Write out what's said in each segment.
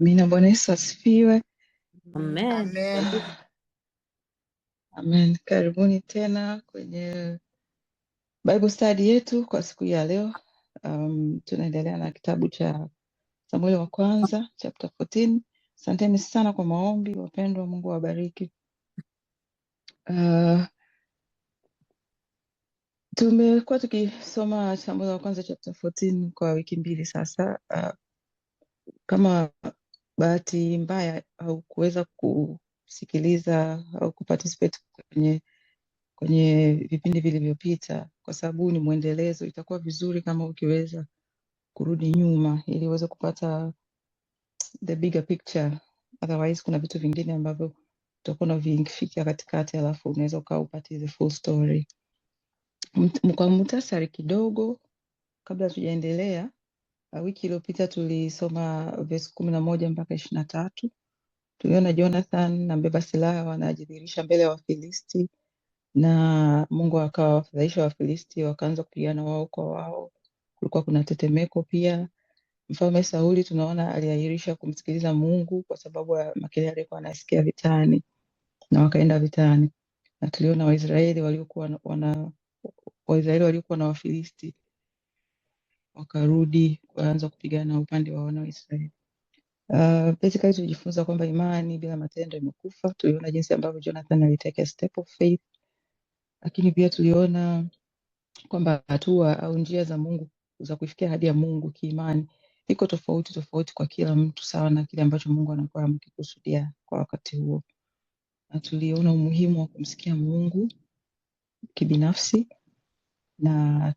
Amina. Bwana Yesu asifiwe. Amen. Amen. Karibuni tena kwenye Bible study yetu kwa siku ya leo. Tunaendelea na kitabu cha Samueli wa kwanza chapter 14. Asanteni sana kwa maombi wapendwa, Mungu awabariki. Tumekuwa tukisoma Samueli wa kwanza chapter 14 kwa wiki mbili sasa. Kama bahati mbaya au kuweza kusikiliza au kuparticipate kwenye vipindi vilivyopita, kwa sababu ni mwendelezo, itakuwa vizuri kama ukiweza kurudi nyuma ili uweze kupata the bigger picture. Otherwise kuna vitu vingine ambavyo utakuwa unavifikia katikati, alafu unaweza ukawa upate the full story. Kwa muhtasari kidogo kabla tujaendelea, wiki iliyopita tulisoma verse 11 mpaka 23. Tuliona Jonathan na mbeba silaha wanajidhihirisha mbele ya Wafilisti na Mungu akawafadhaisha Wafilisti, wakaanza kupigana wao kwa wao. Kulikuwa kuna tetemeko pia. Mfalme Sauli tunaona aliahirisha kumsikiliza Mungu kwa sababu ya makelele alikuwa anasikia vitani, na wakaenda vitani. Na tuliona Waisraeli waliokuwa na Wafilisti wakarudi kuanza kupigana upande wa wana wa Israeli. Basically tulijifunza kwamba imani bila matendo imekufa. Tuliona jinsi ambavyo Jonathan alitake a step of faith, lakini pia tuliona kwamba hatua au njia za Mungu za kufikia ahadi ya Mungu kiimani iko tofauti kwa kila mtu, sawa na kile ambacho Mungu anakuwa amekikusudia kwa wakati huo. Na tuliona umuhimu wa kumsikia Mungu kibinafsi, na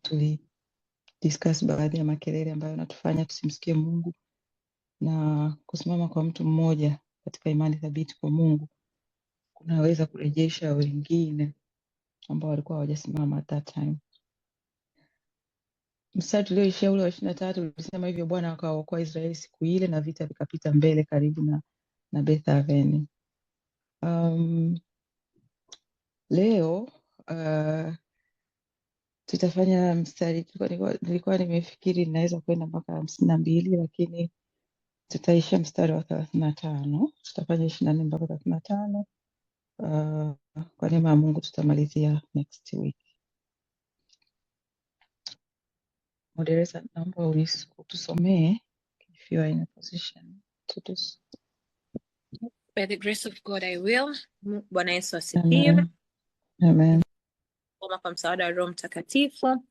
discuss baadhi ya makelele ambayo yanatufanya tusimsikie Mungu, na kusimama kwa mtu mmoja katika imani thabiti kwa Mungu kunaweza kurejesha wengine ambao walikuwa hawajasimama at that time. Mstari tulioishia ule wa 23 ulisema hivyo Bwana akawaokoa Israeli siku ile na vita vikapita mbele karibu na Beth-Aveni. Leo tutafanya mstari, nilikuwa nimefikiri ninaweza kwenda mpaka 52, lakini tutaishia mstari wa 35. Tutafanya 24 mpaka 35. Kwa neema ya Mungu tutamalizia next week. Moderator, naomba utusomee if you are in a position to do so. By the grace of God I will. Bwana Yesu asifiwe. Amen. Amen. Kwa msaada wa Roho Mtakatifu.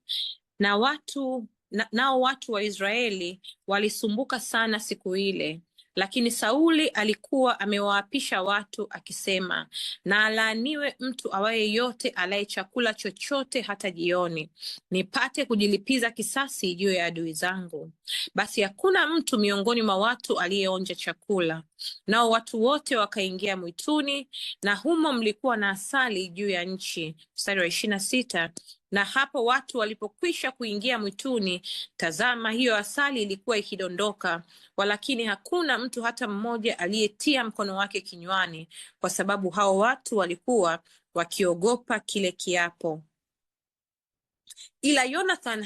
Nao watu wa Israeli walisumbuka sana siku ile, lakini Sauli alikuwa amewaapisha watu akisema, na alaaniwe mtu awaye yote alaye chakula chochote hata jioni, nipate kujilipiza kisasi juu ya adui zangu. Basi hakuna mtu miongoni mwa watu aliyeonja chakula. Nao watu wote wakaingia mwituni, na humo mlikuwa na asali juu ya nchi. Mstari wa 26. Na hapo watu walipokwisha kuingia mwituni, tazama, hiyo asali ilikuwa ikidondoka, walakini hakuna mtu hata mmoja aliyetia mkono wake kinywani, kwa sababu hao watu walikuwa wakiogopa kile kiapo. Ila Jonathan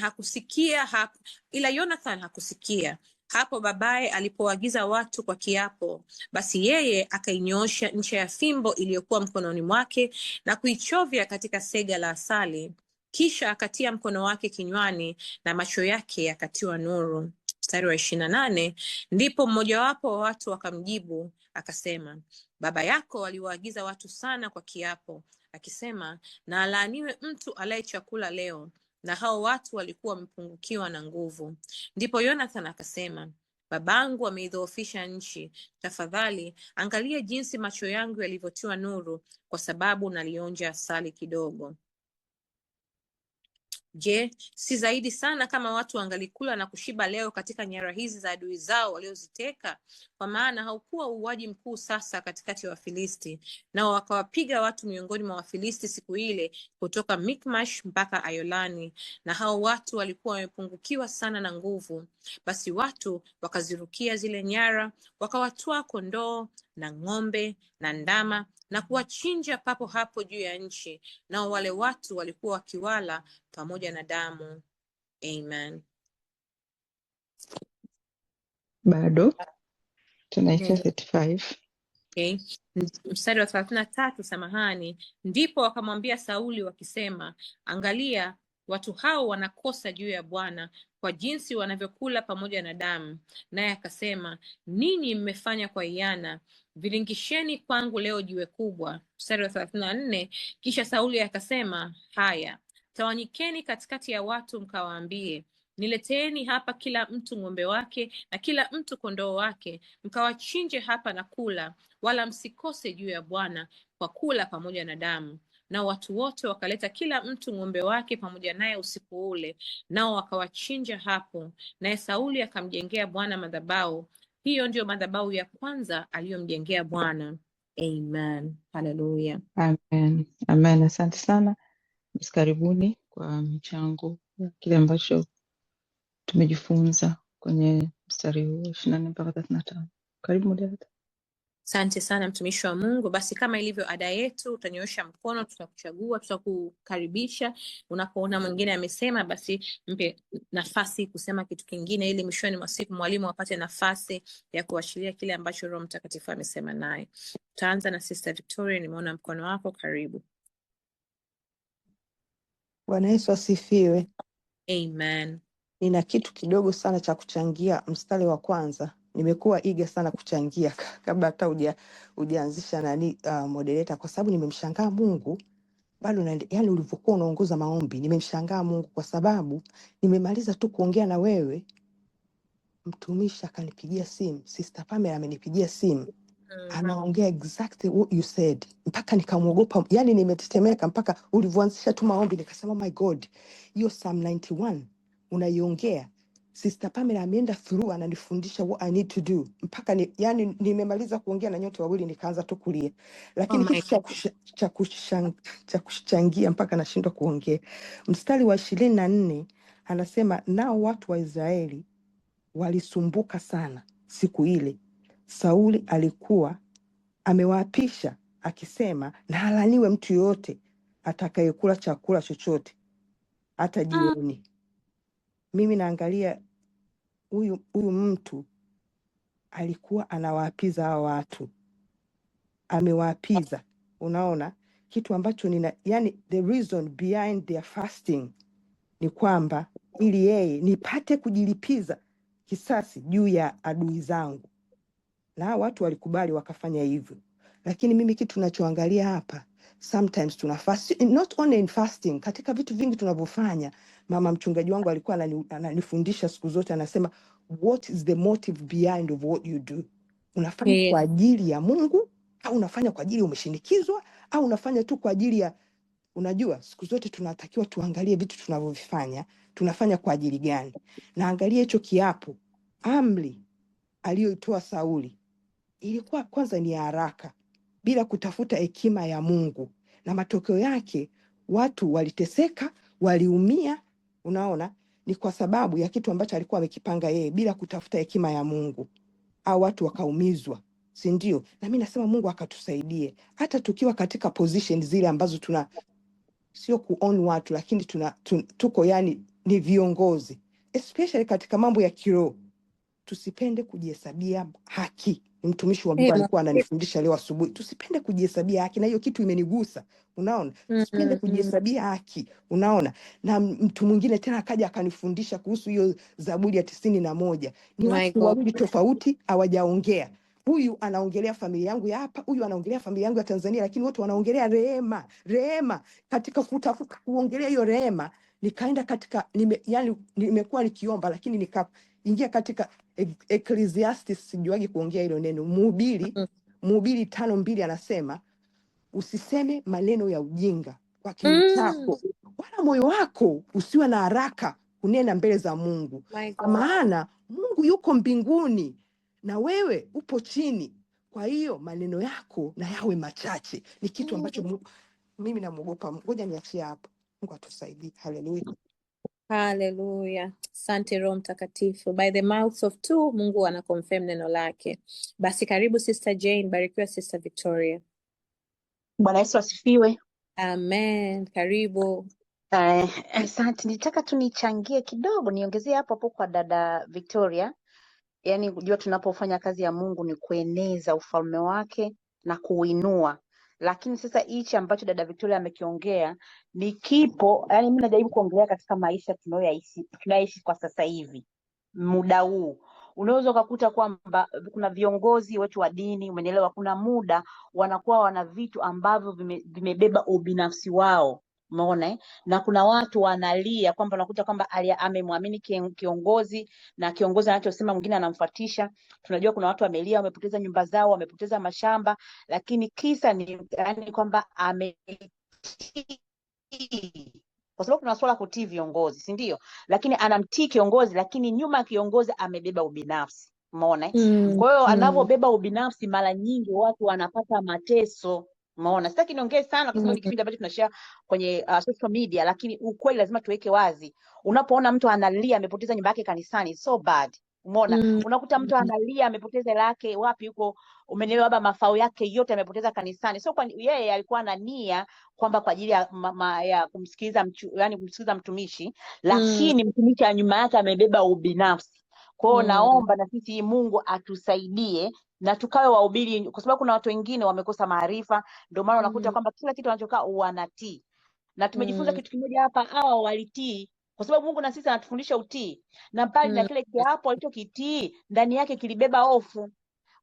hakusikia. Hapo babaye alipoagiza watu kwa kiapo, basi yeye akainyoosha ncha ya fimbo iliyokuwa mkononi mwake na kuichovya katika sega la asali. Kisha akatia mkono wake kinywani na macho yake yakatiwa nuru. Mstari wa 28. Ndipo mmojawapo wa watu wakamjibu akasema, baba yako aliwaagiza watu sana kwa kiapo, akisema, na alaaniwe mtu alaye chakula leo. Na hao watu walikuwa wamepungukiwa na nguvu. Ndipo Jonathan akasema, babangu ameidhoofisha nchi. Tafadhali angalia jinsi macho yangu yalivyotiwa nuru, kwa sababu nalionja asali kidogo. Je, si zaidi sana kama watu wangalikula na kushiba leo katika nyara hizi za adui zao walioziteka? Kwa maana haukuwa uuaji mkuu sasa katikati ya Wafilisti, nao wakawapiga watu miongoni mwa Wafilisti siku ile kutoka Mikmash mpaka Ayolani, na hao watu walikuwa wamepungukiwa sana na nguvu. Basi watu wakazirukia zile nyara, wakawatwaa kondoo na ng'ombe na ndama na kuwachinja papo hapo juu ya nchi, nao wale watu walikuwa wakiwala pamoja na damu. Amen. Bado tunaishia 35. Okay. Mstari wa 33, samahani. Ndipo wakamwambia Sauli wakisema, angalia, watu hao wanakosa juu ya Bwana kwa jinsi wanavyokula pamoja na damu. Naye akasema, ninyi mmefanya kwa hiana, vilingisheni kwangu leo jiwe kubwa. Mstari wa 34, kisha Sauli akasema, haya, tawanyikeni katikati ya watu mkawaambie, nileteeni hapa kila mtu ng'ombe wake na kila mtu kondoo wake, mkawachinje hapa na kula, wala msikose juu ya Bwana kwa kula pamoja na damu. Nao watu wote wakaleta kila mtu ng'ombe wake pamoja naye usiku ule, nao wakawachinja hapo. Naye Sauli akamjengea Bwana madhabahu. Hiyo ndio madhabahu ya kwanza aliyomjengea Bwana. Amen. Haleluya. Amen. Amen. Asante sana. Basi karibuni kwa mchango wa kile ambacho tumejifunza kwenye mstari huu 24 mpaka 35. Karibu moderator. Asante sana mtumishi wa Mungu. Basi kama ilivyo ada yetu, utanyoosha mkono, tutakuchagua, tutakukaribisha. Unapoona mwingine amesema, basi mpe nafasi kusema kitu kingine, ili mwishoni mwa siku mwalimu apate nafasi ya kuashiria kile ambacho Roho Mtakatifu amesema naye. Tutaanza na Sister Victoria, nimeona mkono wako, karibu. Bwana Yesu asifiwe. Amen. Nina kitu kidogo sana cha kuchangia mstari wa kwanza. Nimekuwa eager sana kuchangia kabla hata hujaanzisha nani moderator, kwa sababu nimemshangaa Mungu bado yani ulivyokuwa unaongoza maombi. Nimemshangaa Mungu kwa sababu nimemaliza tu kuongea na wewe, mtumishi akanipigia simu, Sister Pamela amenipigia simu. Anaongea exactly what you said, mpaka nikamwogopa, yani nimetetemeka mpaka ulivyoanzisha tu maombi nikasema, my God, hiyo Psalm 91 unaiongea. Sister Pamela ameenda through, ananifundisha what I need to do, mpaka yani nimemaliza kuongea na nyote wawili nikaanza tu kulia, lakini kitu cha kuchangia mpaka nashindwa kuongea. Mstari wa 24 anasema, nao watu wa Israeli walisumbuka sana siku ile. Sauli alikuwa amewaapisha akisema, na alaniwe mtu yoyote atakayekula chakula chochote hata jioni. Mimi naangalia huyu mtu alikuwa anawaapiza hao watu, amewaapiza. Unaona kitu ambacho yani the reason behind their fasting ni kwamba ili yeye nipate kujilipiza kisasi juu ya adui zangu, na watu walikubali wakafanya hivyo. Lakini mimi kitu tunachoangalia hapa, sometimes tuna fast, not only in fasting, katika vitu vingi tunavyofanya. Mama mchungaji wangu alikuwa ananifundisha siku zote, anasema what is the motive behind of what you do. Unafanya kwa ajili ya Mungu, au unafanya kwa ajili umeshinikizwa, au unafanya tu kwa ajili ya, unajua siku zote tunatakiwa tuangalie vitu tunavyovifanya tunafanya kwa ajili gani. Naangalia hicho kiapo, amri aliyoitoa Sauli ilikuwa kwanza ni haraka, bila kutafuta hekima ya Mungu, na matokeo yake watu waliteseka, waliumia. Unaona, ni kwa sababu ya kitu ambacho alikuwa amekipanga yeye bila kutafuta hekima ya Mungu, au watu wakaumizwa, si ndio? Na mimi nasema Mungu akatusaidie hata tukiwa katika position zile ambazo sio kuon watu, lakini tuko yani ni viongozi, especially katika mambo ya kiroho, tusipende kujihesabia haki. Mtumishi wa Mungu alikuwa ananifundisha leo asubuhi, tusipende kujihesabia haki, na hiyo kitu imenigusa. Unaona, tusipende kujihesabia haki. Unaona, na mtu mwingine tena akaja akanifundisha kuhusu hiyo Zaburi ya 91. Ni watu wawili tofauti, hawajaongea. Huyu anaongelea familia yangu ya hapa, huyu anaongelea familia yangu ya Tanzania, lakini wote wanaongelea rehema. Katika kutafuta kuongelea hiyo rehema, nikaenda katika nimekuwa nikiomba, lakini nikaingia katika Ecclesiastes, sijuagi kuongea hilo neno. Mhubiri 5:2 anasema, usiseme maneno ya ujinga kwa kinywa chako, wala moyo wako usiwe na haraka kunena mbele za Mungu, kwa maana Mungu yuko mbinguni na wewe upo chini. Kwa hiyo maneno yako na yawe machache. Ni kitu ambacho mimi namuogopa. Ngoja niachie hapo. Mungu atusaidie. Haleluya. Haleluya. Asante Roho Mtakatifu. By the mouths of two, Mungu ana confirm neno lake. Basi karibu Sister Jane, barikiwa Sister Victoria. Bwana Yesu asifiwe. Amen. Karibu. Asante. Nitaka tu nichangie kidogo, niongezee hapo kwa dada Victoria. yani kujua tunapofanya kazi ya Mungu ni kueneza ufalme wake na kuinua. Lakini sasa hichi ambacho dada Victoria amekiongea ni kipo, yani mimi najaribu kuongelea katika maisha tunayoishi kwa sasa hivi. Muda huu unaweza ukakuta kwamba kuna viongozi wetu wa dini, umeelewa, kuna muda wanakuwa wana vitu ambavyo vimebeba ubinafsi wao, umeona na kuna watu wanalia kwamba unakuta kwamba amemwamini kiongozi na kiongozi anachosema mwingine anamfuatisha. Tunajua kuna watu wamelia, wamepoteza nyumba zao, wamepoteza mashamba, lakini kisa ni yani kwamba kwa sababu kuna swala kutii viongozi, si ndio? Lakini anamtii kiongozi, lakini nyuma ya kiongozi amebeba ubinafsi, umeona Kwa hiyo anapobeba ubinafsi, mara nyingi watu wanapata mateso, umeona. Sitaki niongee sana kwa sababu ni kipindi ambacho tunashare kwenye social media, lakini ukweli lazima tuweke wazi. Unapoona mtu analia amepoteza nyumba yake kanisani, so bad, umeona. Unakuta mtu analia amepoteza lake wapi huko, umenielewa, baba mafao yake yote amepoteza kanisani. So kwa yeye alikuwa na nia kwamba kwa ajili ya kumsikiliza kumsikiliza mtumishi, lakini mtumishi ya nyuma yake amebeba ubinafsi. Kwa hiyo naomba na sisi Mungu atusaidie na tukawe wahubiri, kwa sababu kuna watu wengine wamekosa maarifa, ndio maana unakuta kwamba kila kitu wanachokaa wanatii. Na tumejifunza kitu kimoja hapa, hao walitii kwa sababu Mungu na sisi anatufundisha utii, na mbali na kile kiapo alichokitii ndani yake kilibeba hofu.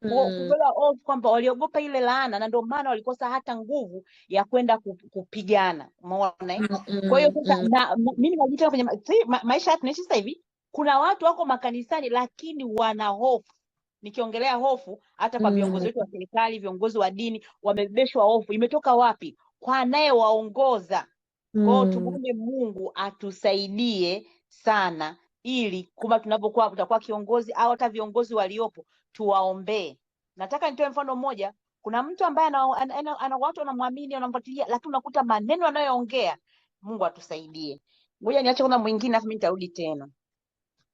Kubeba hofu kwamba waliogopa ile laana, na ndio maana walikosa hata nguvu ya kwenda kupigana, umeona Kwa hiyo sasa mimi najitoa kwenye maisha yetu tunaishi sasa hivi, kuna watu wako makanisani lakini wana hofu. Nikiongelea hofu hata kwa viongozi wetu wa serikali, viongozi wa dini, wamebebeshwa hofu. Imetoka wapi? Kwa anayewaongoza. Kwa hiyo tumuombe Mungu atusaidie sana, ili kama tunapokuwa tutakuwa kiongozi au hata viongozi waliopo tuwaombee. Nataka nitoe mfano mmoja. Kuna mtu ambaye ana watu wanamwamini, wanamfuatilia, lakini unakuta maneno anayoongea. Mungu atusaidie. Ngoja niache kuna mwingine afu mimi nitarudi tena.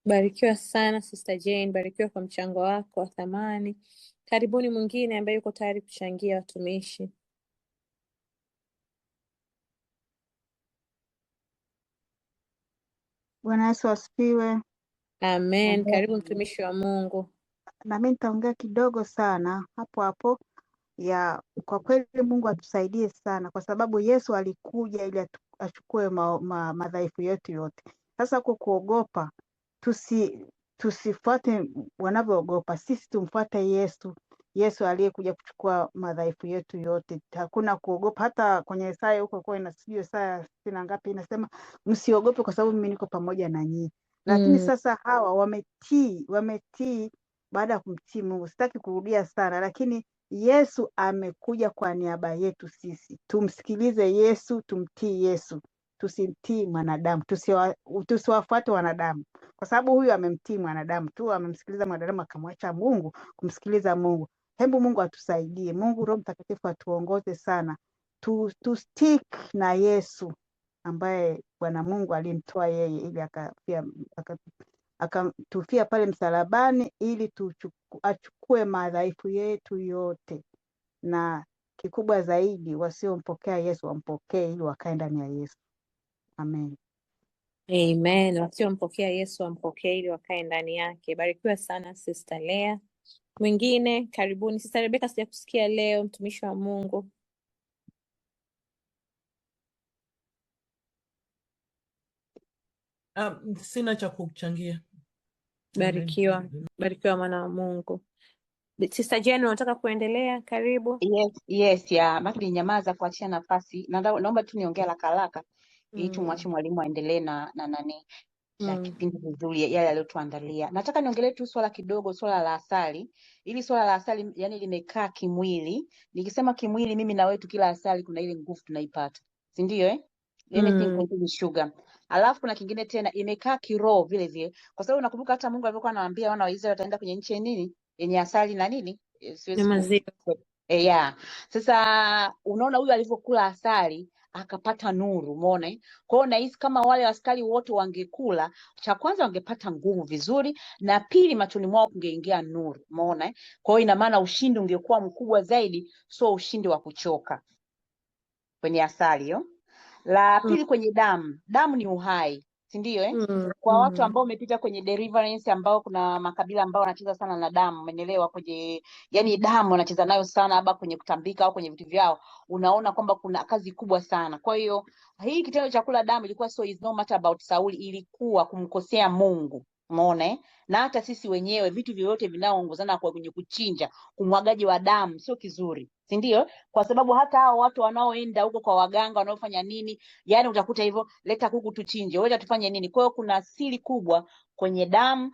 Barikiwa sana Sister Jane, barikiwa kwa mchango wako wa thamani. Karibuni mwingine ambaye yuko tayari kuchangia, watumishi. Bwana Yesu asifiwe. Amen. Karibu mtumishi wa Mungu. Na mimi nitaongea kidogo sana hapo ya kwa kweli Mungu atusaidie sana, kwa sababu Yesu alikuja ili achukue madhaifu yetu yote. Sasa kwa kuogopa tusifuate wanavyoogopa, sisi tumfuate Yesu aliyekuja kuchukua madhaifu yetu yote. Hakuna kuogopa. Hata kwenye Isaya huko kwa inasijui Isaya 60 ngapi inasema msiogope kwa sababu mimi niko pamoja na nyinyi. Lakini sasa hawa wametii baada ya kumtii Mungu. Sitaki kurudia sana, lakini Yesu amekuja kwa niaba yetu sisi. Tumsikilize Yesu, tumtii Yesu. Tusimtii mwanadamu, tusiwafuate wanadamu, kwa sababu huyu amemtii mwanadamu tu, amemsikiliza mwanadamu akamwacha Mungu kumsikiliza Mungu. Hebu Mungu atusaidie. Mungu Roho Mtakatifu atuongoze sana. Tu stick na Yesu ambaye Bwana Mungu alimtoa yeye ili akatufia pale msalabani ili achukue madhaifu yetu yote, na kikubwa zaidi wasiompokea Yesu wampokee ili wakae ndani ya Yesu. Amen. Amen. Wasiompokea Yesu wampokee ili wakae ndani yake. Barikiwa sana Sister Lea. Mwingine karibuni. Sister Rebecca, sijakusikia leo, mtumishi wa Mungu. Sina cha kuchangia. Barikiwa. Barikiwa mwana wa Mungu. Sister Jane, unataka kuendelea? Karibu. Yes, ya maki nyamaza kuachia nafasi. Naomba tu niongee haraka ili tumwache mwalimu aendelee na kipindi vizuri yale aliyotuandalia. Nataka niongelee tu swala kidogo, swala la asali. Ili swala la asali yani limekaa kimwili. Nikisema kimwili, mimi na wewe tukila asali kuna ile nguvu tunaipata. Si ndio anything contains sugar. Alafu kuna kingine tena imekaa kiroho vile vile. Kwa sababu nakumbuka hata Mungu alivyokuwa anawaambia wana wa Israeli wataenda kwenye nchi nini? Yenye asali na nini? Yeah. Sasa unaona huyu alivyokula asali akapata nuru, umeona? Kwa hiyo nahisi kama wale askari wote wangekula, cha kwanza wangepata nguvu vizuri, na pili machoni mwao kungeingia nuru, umeona? Kwa hiyo ina maana ushindi ungekuwa mkubwa zaidi, sio ushindi wa kuchoka kwenye asali hiyo. La pili kwenye damu. Damu ni uhai, si ndio Kwa watu ambao umepita kwenye deliverance, ambao kuna makabila ambao wanacheza sana na damu, umeelewa, kwenye yani damu wanacheza nayo sana, labda kwenye kutambika au kwenye vitu vyao, unaona kwamba kuna kazi kubwa sana. Kwa hiyo hii kitendo cha kula damu ilikuwa is no matter about Sauli, ilikuwa kumkosea Mungu, umeona na hata sisi wenyewe vitu vyote vinaoongozana kwa kwenye kuchinja, kumwagaji wa damu sio kizuri, si ndio? Kwa sababu hata hao watu wanaoenda huko kwa waganga wanaofanya nini, yani utakuta hivyo, leta kuku tuchinje, wewe tufanye nini? Kwa hiyo kuna siri kubwa kwenye damu,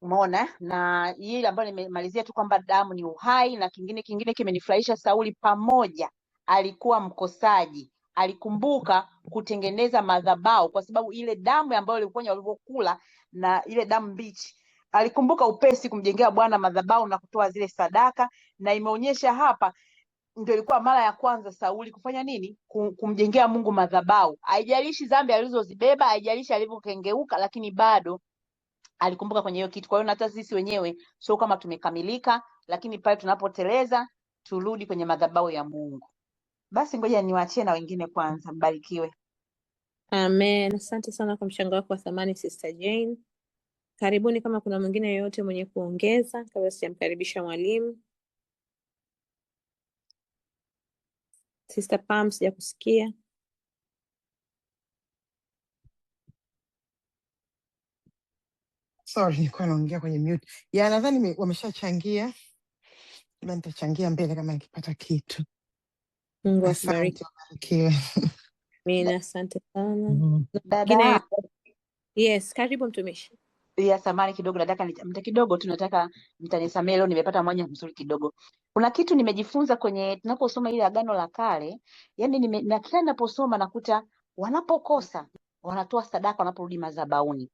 umeona. Na hili ambayo nimemalizia tu kwamba damu ni uhai. Na kingine kimenifurahisha, Sauli pamoja alikuwa mkosaji, alikumbuka kutengeneza madhabahu, kwa sababu ile damu ambayo ilikuwa walivyokula na ile damu mbichi, alikumbuka upesi kumjengea Bwana madhabahu na kutoa zile sadaka. Na imeonyesha hapa ndio ilikuwa mara ya kwanza Sauli kufanya nini? Kumjengea Mungu madhabahu. Haijalishi dhambi alizozibeba, haijalishi alivyokengeuka, lakini bado alikumbuka kwenye hiyo kitu. Kwa hiyo hata sisi wenyewe sio kama tumekamilika, lakini pale tunapoteleza turudi kwenye madhabahu ya Mungu. Basi ngoja niwaachie na wengine kwanza. Mbarikiwe. Amen. Asante sana kwa mchango wako wa thamani Sister Jane. Karibuni kama kuna mwingine yeyote mwenye kuongeza kabla sijamkaribisha mwalimu. Sister Pam, sijakusikia. Sorry, nilikuwa naongea kwenye mute. Ya, nadhani wameshachangia. Labda nitachangia mbele kama nikipata kitu. Mungu Asante, akubariki. wabarikiwe. Amina, asante sana. Mm. Dada, Yes, karibu mtumishi. ya samani kidogo, nataka mta kidogo tu, nataka mtanisamee, leo nimepata mwanya mzuri kidogo. Kuna kitu nimejifunza kwenye tunaposoma ile Agano la Kale, yani na kila ninaposoma nakuta wanapokosa wanatoa sadaka wanaporudi madhabahuni.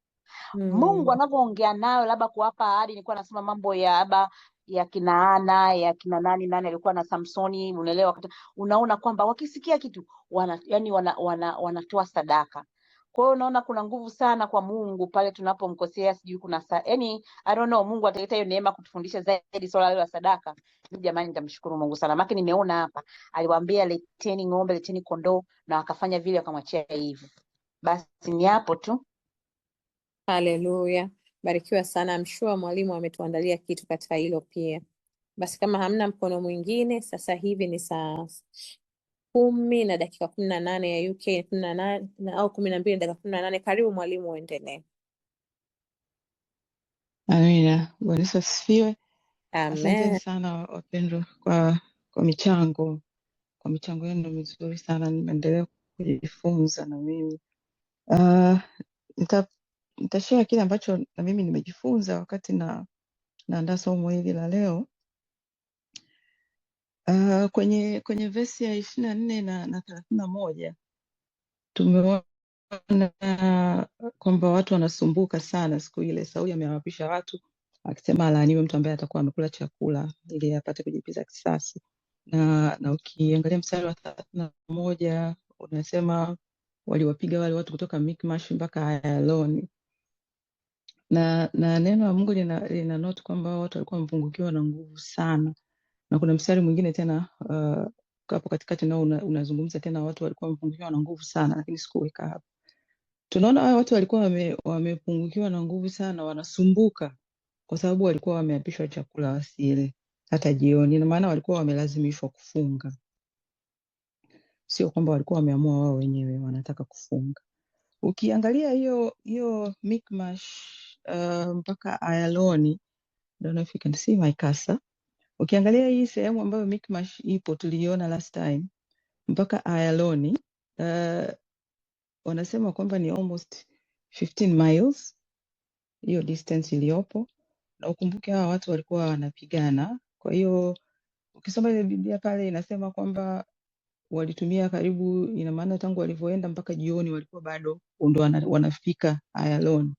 Mungu anavyoongea nayo, labda kuwapa ahadi. Nilikuwa nasema mambo ya labda ya kina Ana, ya kina nani alikuwa na Samsoni, unaelewa, unaona kwamba wakisikia kitu wanatoa sadaka. Kwa hiyo unaona kuna nguvu sana kwa Mungu pale tunapomkosea, sijui kuna yani I don't know, Mungu ataleta hiyo neema kutufundisha zaidi swala la sadaka. Mimi jamani, nitamshukuru Mungu sana, maana nimeona hapa aliwaambia leteni ng'ombe, leteni kondoo, na wakafanya vile, wakamwachia hivyo. Basi ni hapo tu. Haleluya. Barikiwa sana. I'm sure mwalimu ametuandalia kitu katika hilo pia. Basi kama hamna mkono mwingine, sasa hivi ni saa 10:18 ya UK, 18 au 12:18. Karibu mwalimu, uendelee. Amina. Bwana Yesu asifiwe. Asanteni Amen. sana wapendwa kwa michango yenu mizuri sana, nimeendelea kujifunza na mimi. Nitashare kile ambacho na mimi nimejifunza wakati naandaa somo hili la leo. Kwenye vesi ya 24 na 31 tumeona kwamba watu wanasumbuka sana siku ile. Sauli amewapisha watu akisema alaaniwe mtu ambaye atakuwa amekula chakula ili apate kujipiza kisasi. Na ukiangalia mstari wa 31 unasema waliwapiga wale watu kutoka Mikmash mpaka Ayaloni. Na neno la Mungu lina note kwamba watu walikuwa wamepungukiwa na nguvu sana. Na kuna mstari mwingine tena hapo katikati nao unazungumza tena watu walikuwa wamepungukiwa na nguvu sana, lakini sikuweka hapo. Tunaona hao watu walikuwa wamepungukiwa na nguvu sana, wanasumbuka kwa sababu walikuwa wameapishwa chakula wasile hata jioni, na maana walikuwa wamelazimishwa kufunga, sio kwamba walikuwa wameamua wao wenyewe wanataka kufunga. Ukiangalia hiyo Mikmash mpaka Ayaloni, don't know if you can see my cursor. Ukiangalia hii sehemu ambayo Mikmash ipo, tuliona last time, mpaka Ayaloni, wanasema kwamba ni almost 15 miles hiyo distance iliyopo. Na ukumbuke hawa watu walikuwa wanapigana. Kwa hiyo ukisoma ile Biblia pale inasema kwamba walitumia karibu, ina maana tangu walivyoenda mpaka jioni walikuwa bado ndo wanafika Ayaloni.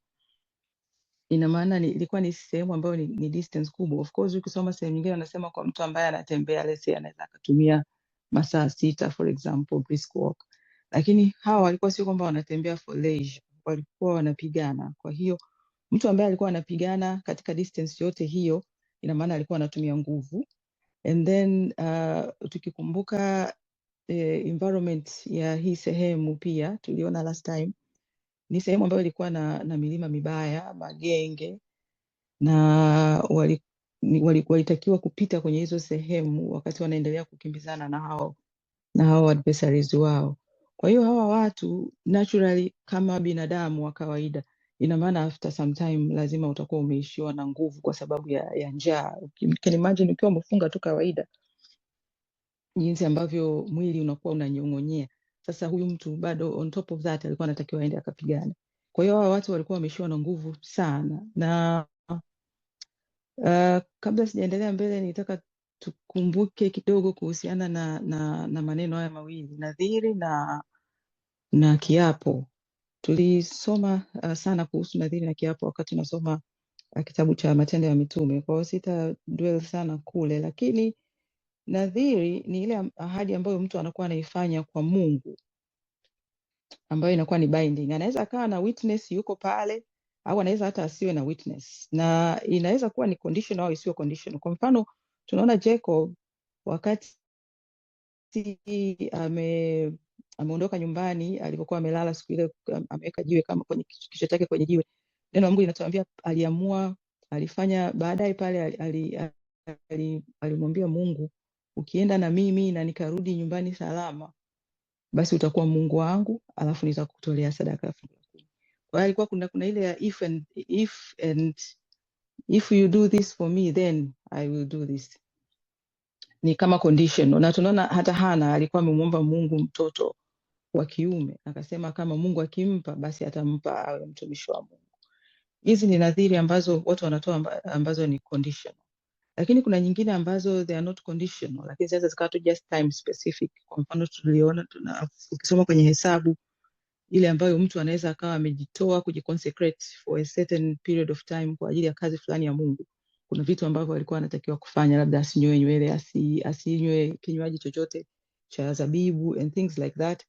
Ina maana ilikuwa ni sehemu ambayo ni distance kubwa. Of course ukisoma sehemu nyingine wanasema kwa mtu ambaye anatembea, let's say, anaweza akatumia masaa 6 for example, brisk walk. Lakini hawa walikuwa sio kwamba wanatembea for leisure, walikuwa wanapigana. Kwa hiyo mtu ambaye alikuwa anapigana katika distance yote hiyo, ina maana alikuwa anatumia nguvu. And then tukikumbuka environment ya hii sehemu pia tuliona last time ni sehemu ambayo ilikuwa na milima mibaya, magenge, na walitakiwa kupita kwenye hizo sehemu wakati wanaendelea kukimbizana na hao adversaries wao. Kwa hiyo hawa watu naturally kama binadamu wa kawaida, ina maana after some time lazima utakuwa umeishiwa na nguvu kwa sababu ya njaa. You can imagine ukiwa umefunga tu kawaida, jinsi ambavyo mwili unakuwa unanyong'onyea. Sasa huyu mtu bado on top of that alikuwa anatakiwa aende akapigana. Kwa hiyo hawa watu walikuwa wameishiwa na nguvu sana. Na kabla sijaendelea mbele, nitaka tukumbuke kidogo kuhusiana na maneno haya mawili, nadhiri na kiapo. Tulisoma sana kuhusu nadhiri na kiapo wakati tunasoma kitabu cha Matendo ya Mitume. Kwa hiyo sita dwell sana kule, lakini nadhiri ni ile ahadi ambayo mtu anakuwa anaifanya kwa Mungu, ambayo inakuwa ni binding. Anaweza akawa na witness yuko pale, au anaweza hata asiwe na witness, na inaweza kuwa ni conditional au isiwe conditional. Kwa mfano tunaona Jacob wakati ameondoka nyumbani, alipokuwa amelala siku ile, ameweka jiwe kama kwenye kichwa chake kwenye jiwe. Neno la Mungu linatuambia alifanya baadaye pale, alimwambia Mungu, ukienda na mimi na nikarudi nyumbani salama, basi utakuwa Mungu wangu, alafu nitakutolea sadaka ya fungu la kumi. Kwa hiyo alikuwa kuna ile ya if you do this for me then I will do this. Ni kama condition. Na tunaona hata Hana alikuwa amemwomba Mungu mtoto wa kiume, akasema kama Mungu akimpa basi atampa awe mtumishi wa Mungu. Hizi ni nadhiri ambazo watu wanatoa ambazo ni conditional. Lakini kuna nyingine ambazo they are not conditional, lakini sasa zikawa tu just time specific. Kwa mfano tuliona ukisoma kwenye Hesabu, ile ambayo mtu anaweza akawa amejitoa kujiconsecrate for a certain period of time kwa ajili ya kazi fulani ya Mungu. Kuna vitu ambavyo alikuwa anatakiwa kufanya, labda asinyoe nywele, asinywe kinywaji chochote cha zabibu and things like that.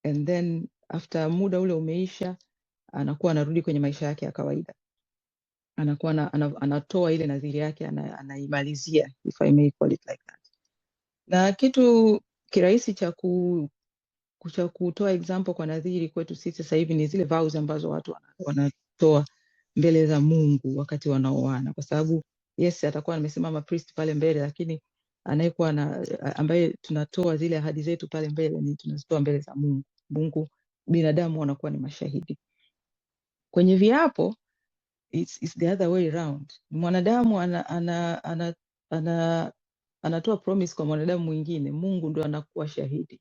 And then after muda ule umeisha, anakuwa anarudi kwenye maisha yake ya kawaida. Anakuwa anatoa ile nadhiri yake, anaimalizia, if I may call it like that. Na kitu kirahisi cha kutoa example kwa nadhiri kwetu sisi sasa hivi ni zile vows ambazo watu wanatoa mbele za Mungu wakati wanaoana, kwa sababu yes atakuwa amesimama priest pale mbele, lakini anayekuwa ambaye tunatoa zile ahadi zetu pale mbele ni tunazitoa mbele za Mungu. Binadamu wanakuwa ni mashahidi. Kwenye viapo it's the other way around. Mwanadamu anatoa promise kwa mwanadamu mwingine, Mungu ndo anakuwa shahidi.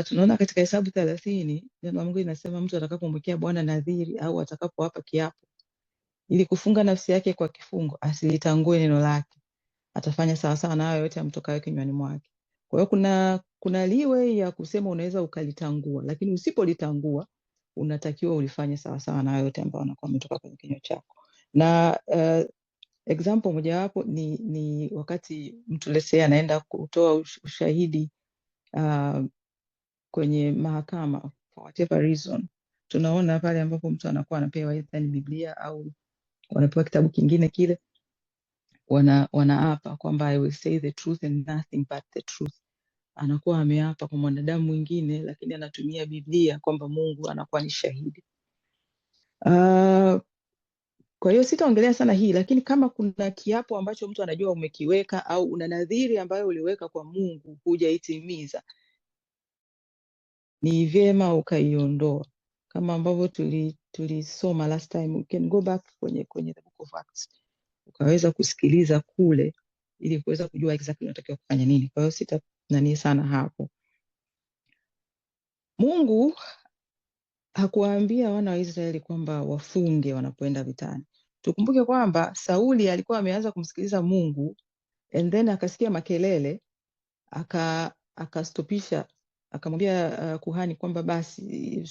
Tunaona katika Hesabu 30 neno la Mungu linasema mtu atakapomwekea Bwana nadhiri au atakapoapa kiapo ili kufunga nafsi yake kwa kifungo, asilitangue neno lake, atafanya sawa sawa na hayo yote amtokayo kinywani mwake. Kwa hiyo kuna liwe ya kusema unaweza ukalitangua, lakini usipolitangua unatakiwa ulifanye sawa sawa na hayo yote ambayo anakuwa ametoka kwenye kinywa chako. Na example mojawapo ni wakati mtu lesea anaenda kutoa ushahidi kwenye mahakama for whatever reason. Tunaona pale ambapo mtu anakuwa anapewa either ni Biblia au wanapewa kitabu kingine kile, wanaapa kwamba I will say the truth and nothing but the truth. Anakuwa ameapa kwa mwanadamu mwingine, lakini anatumia Biblia kwamba Mungu anakuwa ni shahidi. Kwa hiyo sitaongelea sana hii, lakini kama kuna kiapo ambacho mtu anajua umekiweka au una nadhiri ambayo uliweka kwa Mungu hujaitimiza, ni vyema ukaiondoa. Kama ambavyo tulisoma last time, you can go back kwenye the book of Acts, ukaweza kusikiliza kule ili kuweza kujua exactly unatakiwa kufanya nini. Kwa hiyo sita nani sana hapo. Mungu hakuwaambia wana wa Israeli kwamba wafunge wanapoenda vitani. Tukumbuke kwamba Sauli alikuwa ameanza kumsikiliza Mungu and then akasikia makelele, akastopisha, akamwambia kuhani kwamba basi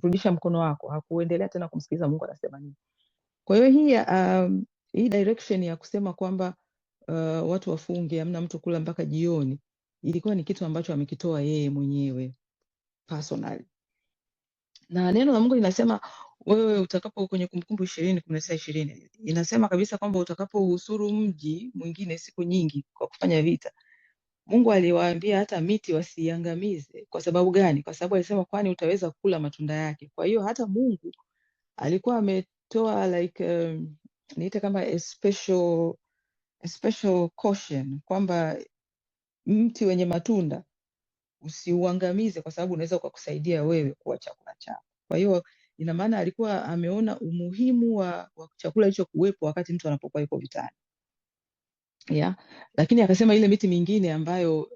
rudisha mkono wako. Hakuendelea tena kumsikiliza Mungu anasema nini. Kwa hiyo hii direction ya kusema kwamba watu wafunge, hamna mtu kula mpaka jioni, ilikuwa ni kitu ambacho amekitoa yeye mwenyewe personally. Na neno la Mungu linasema wewe utakapo, kwenye Kumbukumbu 20:19-20 inasema kabisa kwamba utakapo uhusuru mji mwingine siku nyingi kwa kufanya vita, Mungu aliwaambia hata miti wasiiangamize. Kwa sababu gani? Kwa sababu alisema kwani utaweza kula matunda yake. Kwa hiyo hata Mungu alikuwa ametoa like niite kama a special caution kwamba mti wenye matunda usiuangamize kwa sababu unaweza ukakusaidia wewe kuwa chakula chako. Kwa hiyo ina maana alikuwa ameona umuhimu wa chakula hicho kuwepo wakati mtu anapokuwa yuko vitani. Yeah. Lakini akasema ile miti mingine ambayo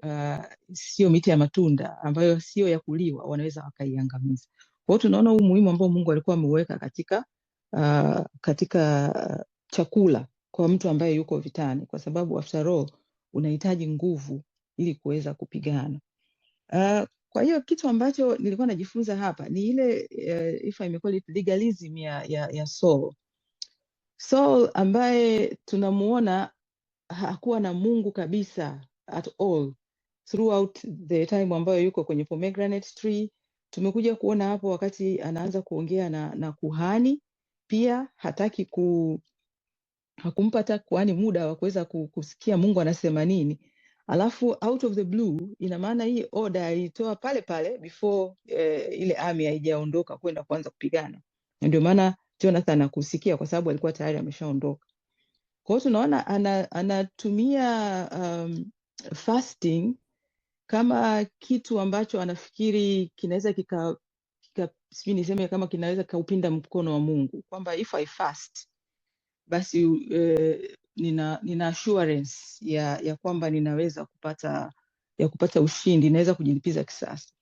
sio miti ya matunda, ambayo sio ya kuliwa, wanaweza wakaiangamiza. Kwa hiyo tunaona umuhimu ambao Mungu alikuwa ameuweka katika chakula kwa mtu ambaye yuko vitani, kwa sababu after all unahitaji nguvu ili kuweza kupigana. Kwa hiyo kitu ambacho nilikuwa najifunza hapa ni ile if I may call it legalism ya Saul. Saul ambaye tunamuona hakuwa na Mungu kabisa at all throughout the time ambayo yuko kwenye pomegranate tree. Tumekuja kuona hapo wakati anaanza kuongea na kuhani, pia hakumpa hata kuhani muda wa kuweza kusikia Mungu anasema nini. Alafu out of the blue, ina maana hii order alitoa pale pale before ile army haijaondoka kwenda kuanza kupigana. Ndio maana Jonathan hakusikia kwa sababu alikuwa tayari ameshaondoka. Kwa hiyo tunaona anatumia fasting kama kitu ambacho anafikiri kinaweza sijui niseme kama kinaweza kaupinda mkono wa Mungu, kwamba if I fast basi nina assurance ya kwamba ninaweza kupata ushindi, naweza kujilipiza kisasi.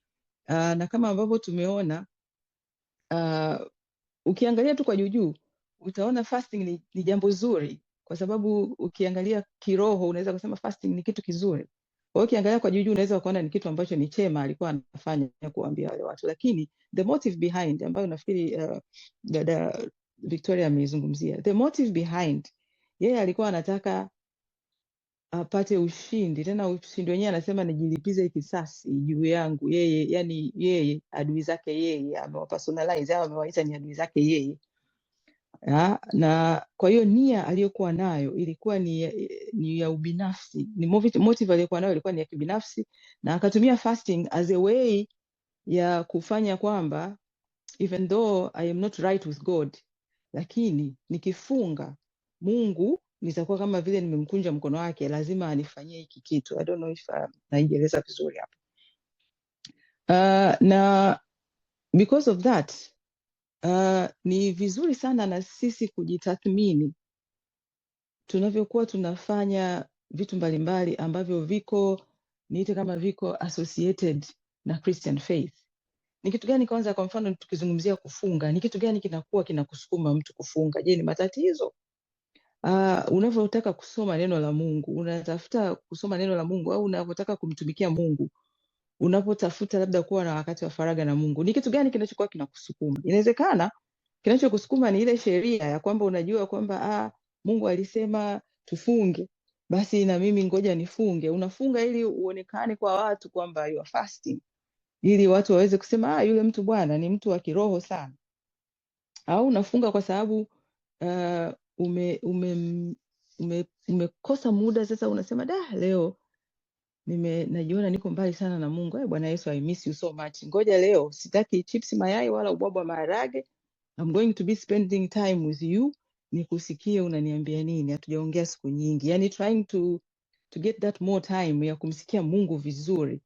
Na kama ambavyo tumeona ukiangalia tu kwa juu utaona fasting ni jambo zuri, kwa sababu ukiangalia kiroho unaweza kusema fasting ni kitu kizuri. Kwa hiyo ukiangalia kwa juu unaweza kuona ni kitu ambacho ni chema alikuwa anafanya kuambia wale watu, lakini the motive behind ambayo nafikiri dada Victoria ameizungumzia, the motive behind, yeye alikuwa anataka apate ushindi. Tena ushindi wenyewe anasema nijilipize kisasi juu yangu yeye, yani yeye adui zake yeye amewapersonalize au amewaita ni adui zake yeye. Na kwa hiyo nia aliyokuwa nayo ilikuwa ni ya ubinafsi, ni motive aliyokuwa nayo ilikuwa ni ya kibinafsi, na akatumia fasting as a way ya kufanya kwamba even though I am not right with God, lakini nikifunga Mungu nitakuwa kama vile nimemkunja mkono wake, lazima anifanyie hiki kitu. I don't know if naieleza vizuri hapa. Na because of that ni vizuri sana na sisi kujitathmini tunavyokuwa tunafanya vitu mbalimbali ambavyo niite kama viko associated na Christian faith. Ni kitu gani kwanza, kwa mfano tukizungumzia kufunga, ni kitu gani kinakuwa kinakusukuma mtu kufunga? Je, ni matatizo? Unavyotaka kusoma neno la Mungu, unatafuta kusoma neno la Mungu, au unavyotaka kumtumikia Mungu, unapotafuta labda kuwa na wakati wa faraga na Mungu, ni kitu gani kinachokuwa kinakusukuma? Inawezekana kinachokusukuma ni ile sheria ya kwamba unajua kwamba Mungu alisema tufunge, basi na mimi ngoja nifunge. Unafunga ili uonekane kwa watu kwamba you are fasting, ili watu waweze kusema yule mtu bwana ni mtu wa kiroho sana. Au unafunga kwa sababu umekosa muda, sasa unasema leo najiona niko mbali sana na Mungu. Bwana Yesu, I miss you so much. Ngoja leo sitaki chips mayai wala ubwabwa maharage. I'm going to be spending time with you. Nikusikie unaniambia nini, hatujaongea siku nyingi. Yani trying to get that more time ya kumsikia Mungu vizuri.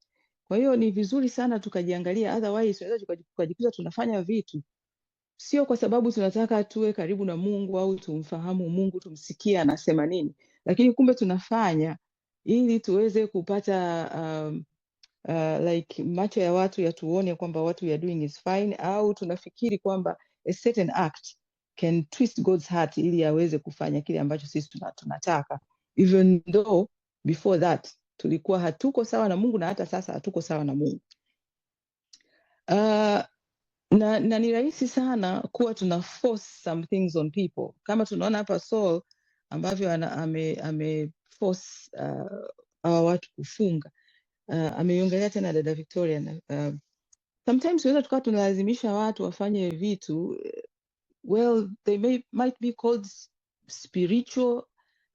Kwa hiyo ni vizuri sana tukajiangalia, otherwise tunaweza tukajikuta tunafanya vitu sio kwa sababu tunataka tuwe karibu na Mungu au tumfahamu Mungu, tumsikie anasema nini, lakini kumbe tunafanya ili tuweze kupata like macho ya watu yatuone kwamba what we are doing is fine, au tunafikiri kwamba a certain act can twist God's heart ili aweze kufanya kile ambacho sisi tunataka, even though before that tulikuwa hatuko sawa na Mungu, na hata sasa hatuko sawa na Mungu. Na ni rahisi sana kuwa tuna force some things on people, kama tunaona hapa Saul ambavyo ame force hawa watu kufunga. Ameiongelea tena dada Victoria. Sometimes tunaweza tukawa tunalazimisha watu wafanye vitu, well they might be called spiritual,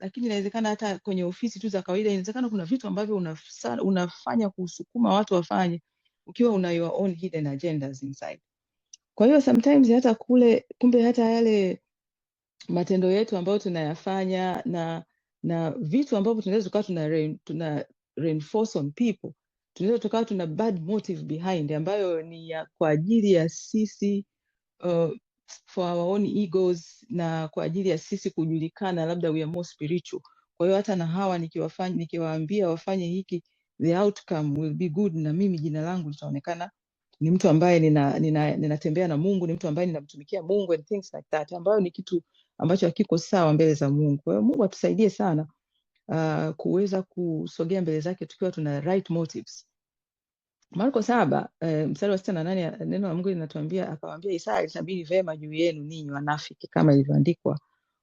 lakini inawezekana hata kwenye ofisi tu za kawaida, inawezekana kuna vitu ambavyo unafanya kusukuma watu wafanye ukiwa una your own hidden agendas inside. Kwa hiyo sometimes hata kumbe hata yale matendo yetu ambayo tunayafanya na vitu ambavyo tunaweza tukawa tuna reinforce on people, tunaweza tukawa tuna bad motive behind ambayo ni kwa ajili ya sisi for our own egos na kwa ajili ya sisi kujulikana, labda we are more spiritual. Kwa hiyo hata na hawa nikiwaambia wafanye hiki, the outcome will be good, na mimi jina langu litaonekana ni mtu ambaye ninatembea na Mungu, ni mtu ambaye ninamtumikia Mungu and things like that, ambayo ni kitu ambacho hakiko sawa mbele za Mungu. Kwa hiyo Mungu atusaidie sana kuweza kusogea mbele zake tukiwa tuna right motives. Marko 7 mstari wa 6 na 8, neno la Mungu linatuambia, akawaambia, Isaya alitabiri vema juu yenu ninyi wanafiki, kama ilivyoandikwa,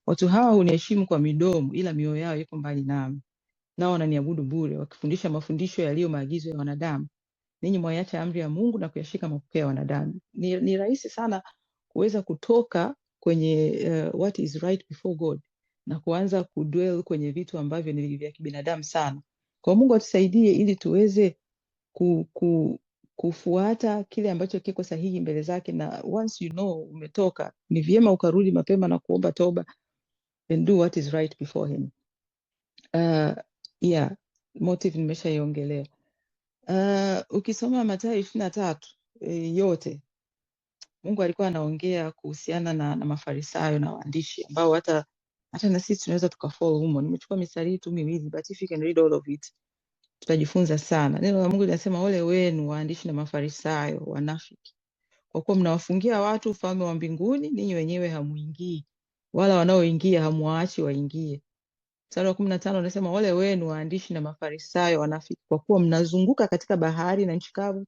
watu hawa huniheshimu kwa midomo, ila mioyo yao iko mbali nami, nao wananiabudu bure, wakifundisha mafundisho yaliyo maagizo ya wanadamu. Ninyi mwaiacha amri ya Mungu na kuyashika mapokeo ya wanadamu. Ni rahisi sana kuweza kutoka kwenye what is right before God na kuanza kudwell kwenye vitu ambavyo ni vya kibinadamu sana. Kwa Mungu atusaidie ili tuweze kufuata kile ambacho kiko sahihi mbele zake, na once you know umetoka, ni vyema ukarudi mapema na kuomba toba and do what is right before him. Motive nimeshaiongelea. Ukisoma Mathayo 23 yote, Mungu alikuwa anaongea kuhusiana na Mafarisayo na waandishi ambao hata na sisi tunaweza tukafollow humo. Nimechukua mistari tu miwili, but if you can read all of it tutajifunza sana. Neno la Mungu linasema, ole wenu waandishi na Mafarisayo wanafiki, kwa kuwa mnawafungia watu ufalme wa mbinguni, ninyi wenyewe hamuingii, wala wanaoingia hamuachi waingie. Mstari wa 15 unasema, ole wenu waandishi na Mafarisayo wanafiki, kwa kuwa mnazunguka katika bahari na nchi kavu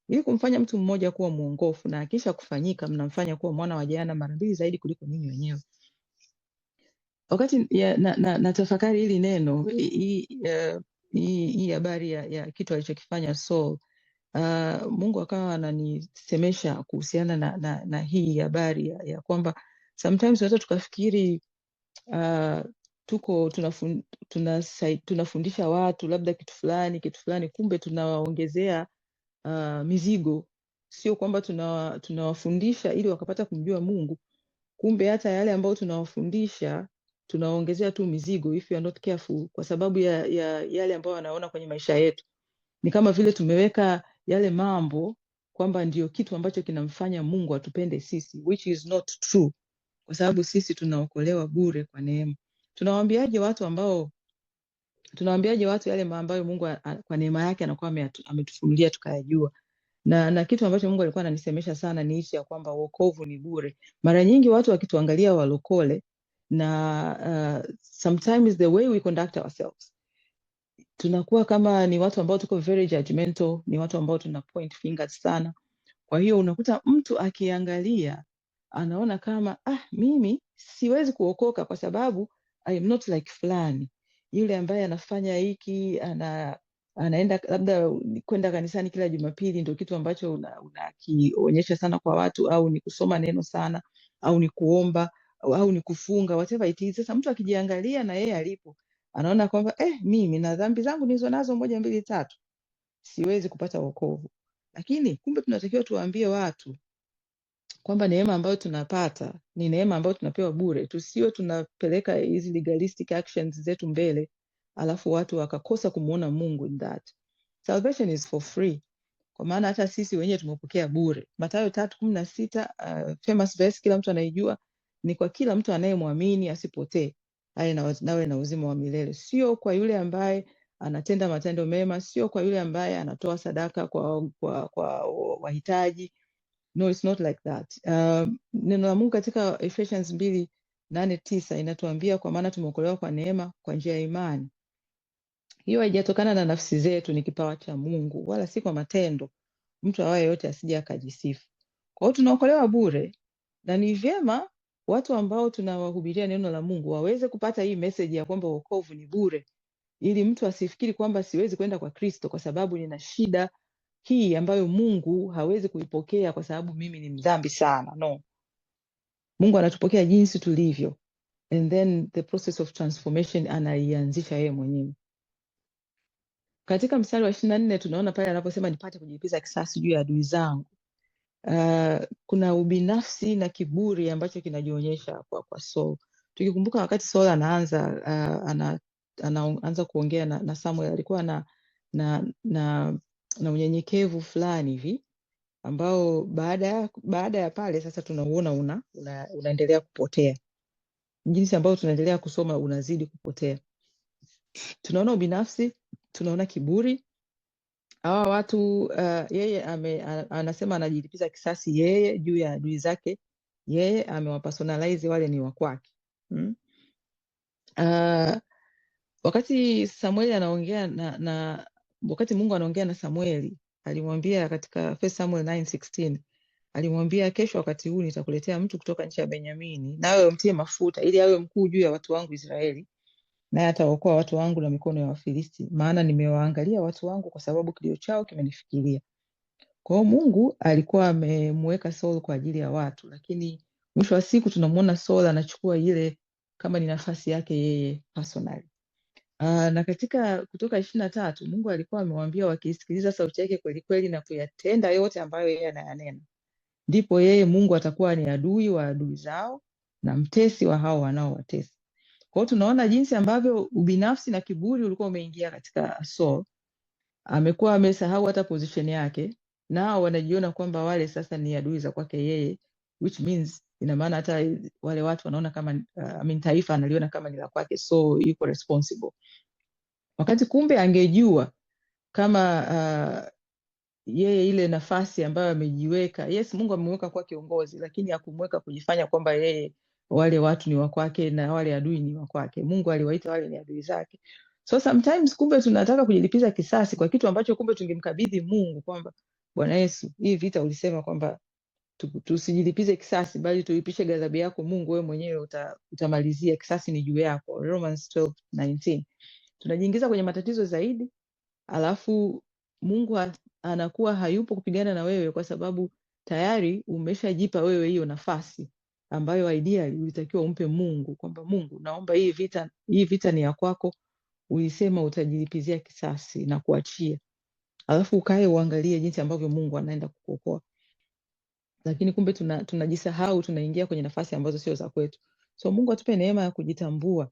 ili kumfanya mtu mmoja kuwa mwongofu, na akisha kufanyika mnamfanya kuwa mwana wa jehanamu mara 2 zaidi kuliko ninyi wenyewe. Wakati na tafakari hili neno, hii habari ya kitu alichokifanya Saul, Mungu akawa ananisemesha kuhusiana na hii habari ya kwamba sometimes tunaweza tukafikiri tunafundisha watu labda kitu fulani, kumbe tunawaongezea mizigo. Sio kwamba tunawafundisha ili wakapata kumjua Mungu, kumbe hata yale ambayo tunawafundisha tunawaongezea tu mizigo if you are not careful, kwa sababu ya yale ambayo wanaona kwenye maisha yetu. Ni kama vile tumeweka yale mambo kwamba ndio kitu ambacho kinamfanya Mungu atupende sisi, which is not true, kwa sababu sisi tunaokolewa bure kwa neema. Tunawaambiaje watu yale ambayo Mungu kwa neema yake anakuwa ametufunulia tukayajua? Na kitu ambacho Mungu alikuwa ananisemesha sana ni hichi ya kwamba wokovu ni bure. Mara nyingi watu wakituangalia walokole na sometimes the way we conduct ourselves, tunakuwa kama ni watu ambao tuko very judgmental, ni watu ambao tuna point fingers sana. Kwa hiyo unakuta mtu akiangalia anaona kama mimi siwezi kuokoka kwa sababu I am not like fulani. Yule ambaye anafanya hiki, anaenda labda kwenda kanisani kila Jumapili, ndio kitu ambacho unakionyesha sana kwa watu, au ni kusoma neno sana, au ni kuomba, au ni kufunga, whatever it is. Sasa mtu akijiangalia na yeye alipo, anaona kwamba mimi na dhambi zangu nizo nazo 1 2 3 siwezi kupata wokovu. Lakini kumbe tunatakiwa tuwaambie watu kwamba neema ambayo tunapata ni neema ambayo tunapewa bure. Tusiwe tunapeleka hizi legalistic actions zetu mbele, alafu watu wakakosa kumuona Mungu in that. Salvation is for free, kwa maana hata sisi wenyewe tumepokea bure. Mathayo 3:16, famous verse, kila mtu anaijua, ni kwa kila mtu anayemwamini asipotee, nawe na uzima wa milele. Sio kwa yule ambaye anatenda matendo mema, sio kwa yule ambaye anatoa sadaka kwa wahitaji. No, it's not like that. Neno la Mungu katika Ephesians 2:8-9 inatuambia, kwa maana tumeokolewa kwa neema kwa njia ya imani. Hiyo haijatokana na nafsi zetu, ni kipawa cha Mungu, wala si kwa matendo, mtu awaye yote asije akajisifu. Kwa hiyo tunaokolewa bure, na ni vyema watu ambao tunawahubiria neno la Mungu waweze kupata hii message ya kwamba wokovu ni bure, ili mtu asifikiri kwamba siwezi kwenda kwa Kristo kwa sababu nina shida hii ambayo Mungu hawezi kuipokea kwa sababu mimi ni mdhambi sana. No. Mungu anatupokea jinsi tulivyo. and then the process of transformation anaianzisha yeye mwenyewe. Katika mstari wa 24 tunaona pale anaposema nipate kujilipiza kisasi juu ya adui zangu. Kuna ubinafsi na kiburi ambacho kinajionyesha kwa Saul. Tukikumbuka wakati Saul anaanza kuongea na Samuel, alikuwa na unyenyekevu fulani hivi ambao baada ya pale sasa tunauona unaendelea kupotea. Jinsi ambao tunaendelea kusoma unazidi kupotea. Tunaona ubinafsi, tunaona kiburi. Hawa watu yeye anasema anajilipiza kisasi yeye juu ya adui zake. Yeye amewapersonalize wale ni wa kwake. Wakati Samueli anaongea wakati Mungu anaongea na Samueli, alimwambia katika 1 Samuel 9:16, alimwambia kesho wakati huu nitakuletea mtu kutoka nchi ya Benyamini, nawe umtie mafuta ili awe mkuu juu ya watu wangu Israeli, naye ataokoa watu wangu na mikono ya Wafilisti, maana nimewaangalia watu wangu kwa sababu kilio chao kimenifikiria. Kwa hiyo Mungu alikuwa amemweka Saul kwa ajili ya watu, lakini mwisho wa siku tunamuona Saul anachukua ile kama ni nafasi yake yeye personally. Na katika Kutoka 23 Mungu alikuwa amemwambia wakisikiliza sauti yake kweli kweli na kuyatenda yote ambayo yeye anayanena, ndipo yeye Mungu atakuwa ni adui wa adui zao na mtesi wa hao wanaowatesa. Kwa hiyo tunaona jinsi ambavyo ubinafsi na kiburi ulikuwa umeingia katika Saul. Amekuwa amesahau hata position yake, nao wanajiona kwamba wale sasa ni adui za kwake yeye, which means ina maana hata wale watu wanaona kama taifa analiona kama ni la kwake, so yuko responsible. Wakati kumbe angejua kama yeye ile nafasi ambayo amejiweka, yes Mungu amemweka kwa kiongozi, lakini hakumweka kujifanya kwamba yeye wale watu ni wa kwake na wale adui ni wa kwake. Mungu aliwaita wale ni adui zake. So sometimes kumbe tunataka kujilipiza kisasi kwa kitu ambacho kumbe tungemkabidhi Mungu, kwamba Bwana Yesu, hii vita ulisema kwamba tusijilipize kisasi bali tuipishe ghadhabu yako Mungu, wewe mwenyewe utamalizia, kisasi ni juu yako. Romans 12:19. Tunajiingiza kwenye matatizo zaidi, alafu Mungu anakuwa hayupo kupigana na wewe kwa sababu tayari umeshajipa wewe hiyo nafasi ambayo ideally ulitakiwa umpe Mungu, kwamba Mungu, naomba hii vita ni ya kwako, ulisema utajilipizia kisasi na kuachia, alafu ukae uangalie jinsi ambavyo Mungu anaenda kukuokoa. Lakini kumbe tunajisahau, tunaingia kwenye nafasi ambazo sio za kwetu. So Mungu atupe neema ya kujitambua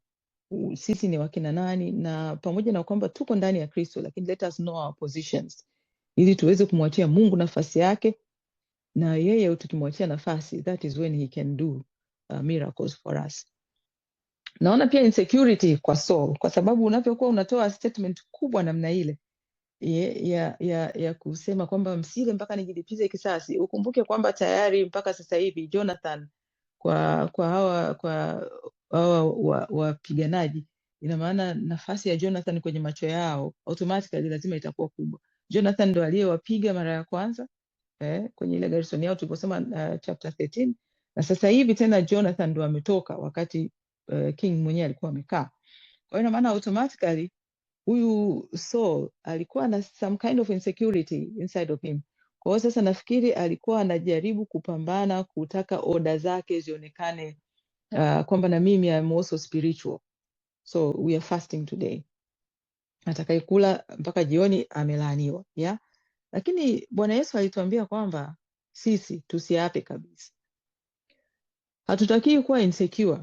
sisi ni wakina nani, na pamoja na kwamba tuko ndani ya Kristo, lakini let us know our positions ili tuweze kumwachia Mungu nafasi yake, na yeye tukimwachia nafasi, that is when he can do miracles for us. Naona pia insecurity kwa Saul, kwa sababu unapokuwa unatoa statement kubwa namna ile ya kusema kwamba msile mpaka nijilipize kisasi, ukumbuke kwamba tayari mpaka sasa hivi Jonathan kwa hawa wapiganaji, ina maana nafasi ya Jonathan kwenye macho yao automatically lazima itakuwa kubwa. Jonathan ndo aliyewapiga mara ya kwanza kwenye ile garrison yao tuliposema chapter 13, na sasa hivi tena Jonathan ndo ametoka wakati king mwenyewe alikuwa amekaa. Kwa hiyo ina maana automatically huyu Saul alikuwa na some kind of insecurity inside of him. Kwa hiyo sasa nafikiri alikuwa anajaribu kupambana kutaka order zake zionekane kwamba na mimi am also spiritual, so we are fasting today, atakayekula mpaka jioni amelaaniwa. Lakini Bwana Yesu alituambia kwamba sisi tusiape kabisa. Hatutakiwi kuwa insecure.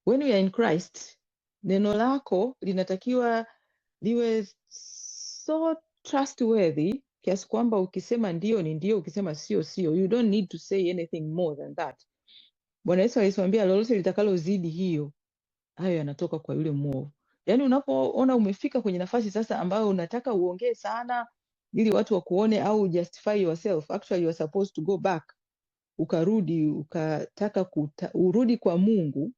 When we are in Christ, neno lako linatakiwa liwe so trustworthy kiasi kwamba ukisema ndio ni ndio, ukisema sio sio. You don't need to say anything more than that. Bwana Yesu alituambia lolote litakalozidi hiyo, hayo yanatoka kwa yule mwovu. Yaani unapoona umefika kwenye nafasi sasa ambayo unataka uongee sana ili watu wakuone au justify yourself, actually you are supposed to go back, ukarudi ukataka urudi kwa Mungu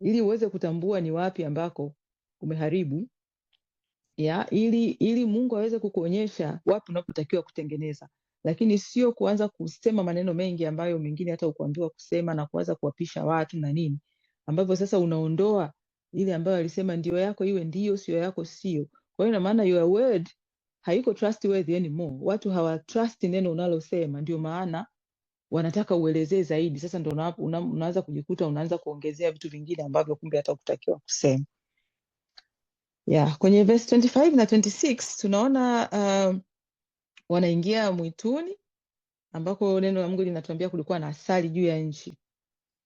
ili uweze kutambua ni wapi ambako umeharibu, ili Mungu aweze kukuonyesha wapi unapotakiwa kutengeneza, lakini sio kuanza kusema maneno mengi ambayo mengine hata ukuambiwa kusema na kuanza kuwapisha watu na nini, ambavyo sasa unaondoa ile ambayo alisema ndio yako iwe ndio, sio yako sio. Kwa hiyo ina maana your word haiko trustworthy anymore. Watu hawatrust neno unalosema, ndio maana wanataka uelezee zaidi. Sasa ndo unaanza kujikuta unaanza kuongezea vitu vingine ambavyo kumbe hata kutakiwa kusema. Kwenye verse 25 na 26 tunaona wanaingia mwituni ambako neno la Mungu linatuambia kulikuwa na asali juu ya nchi.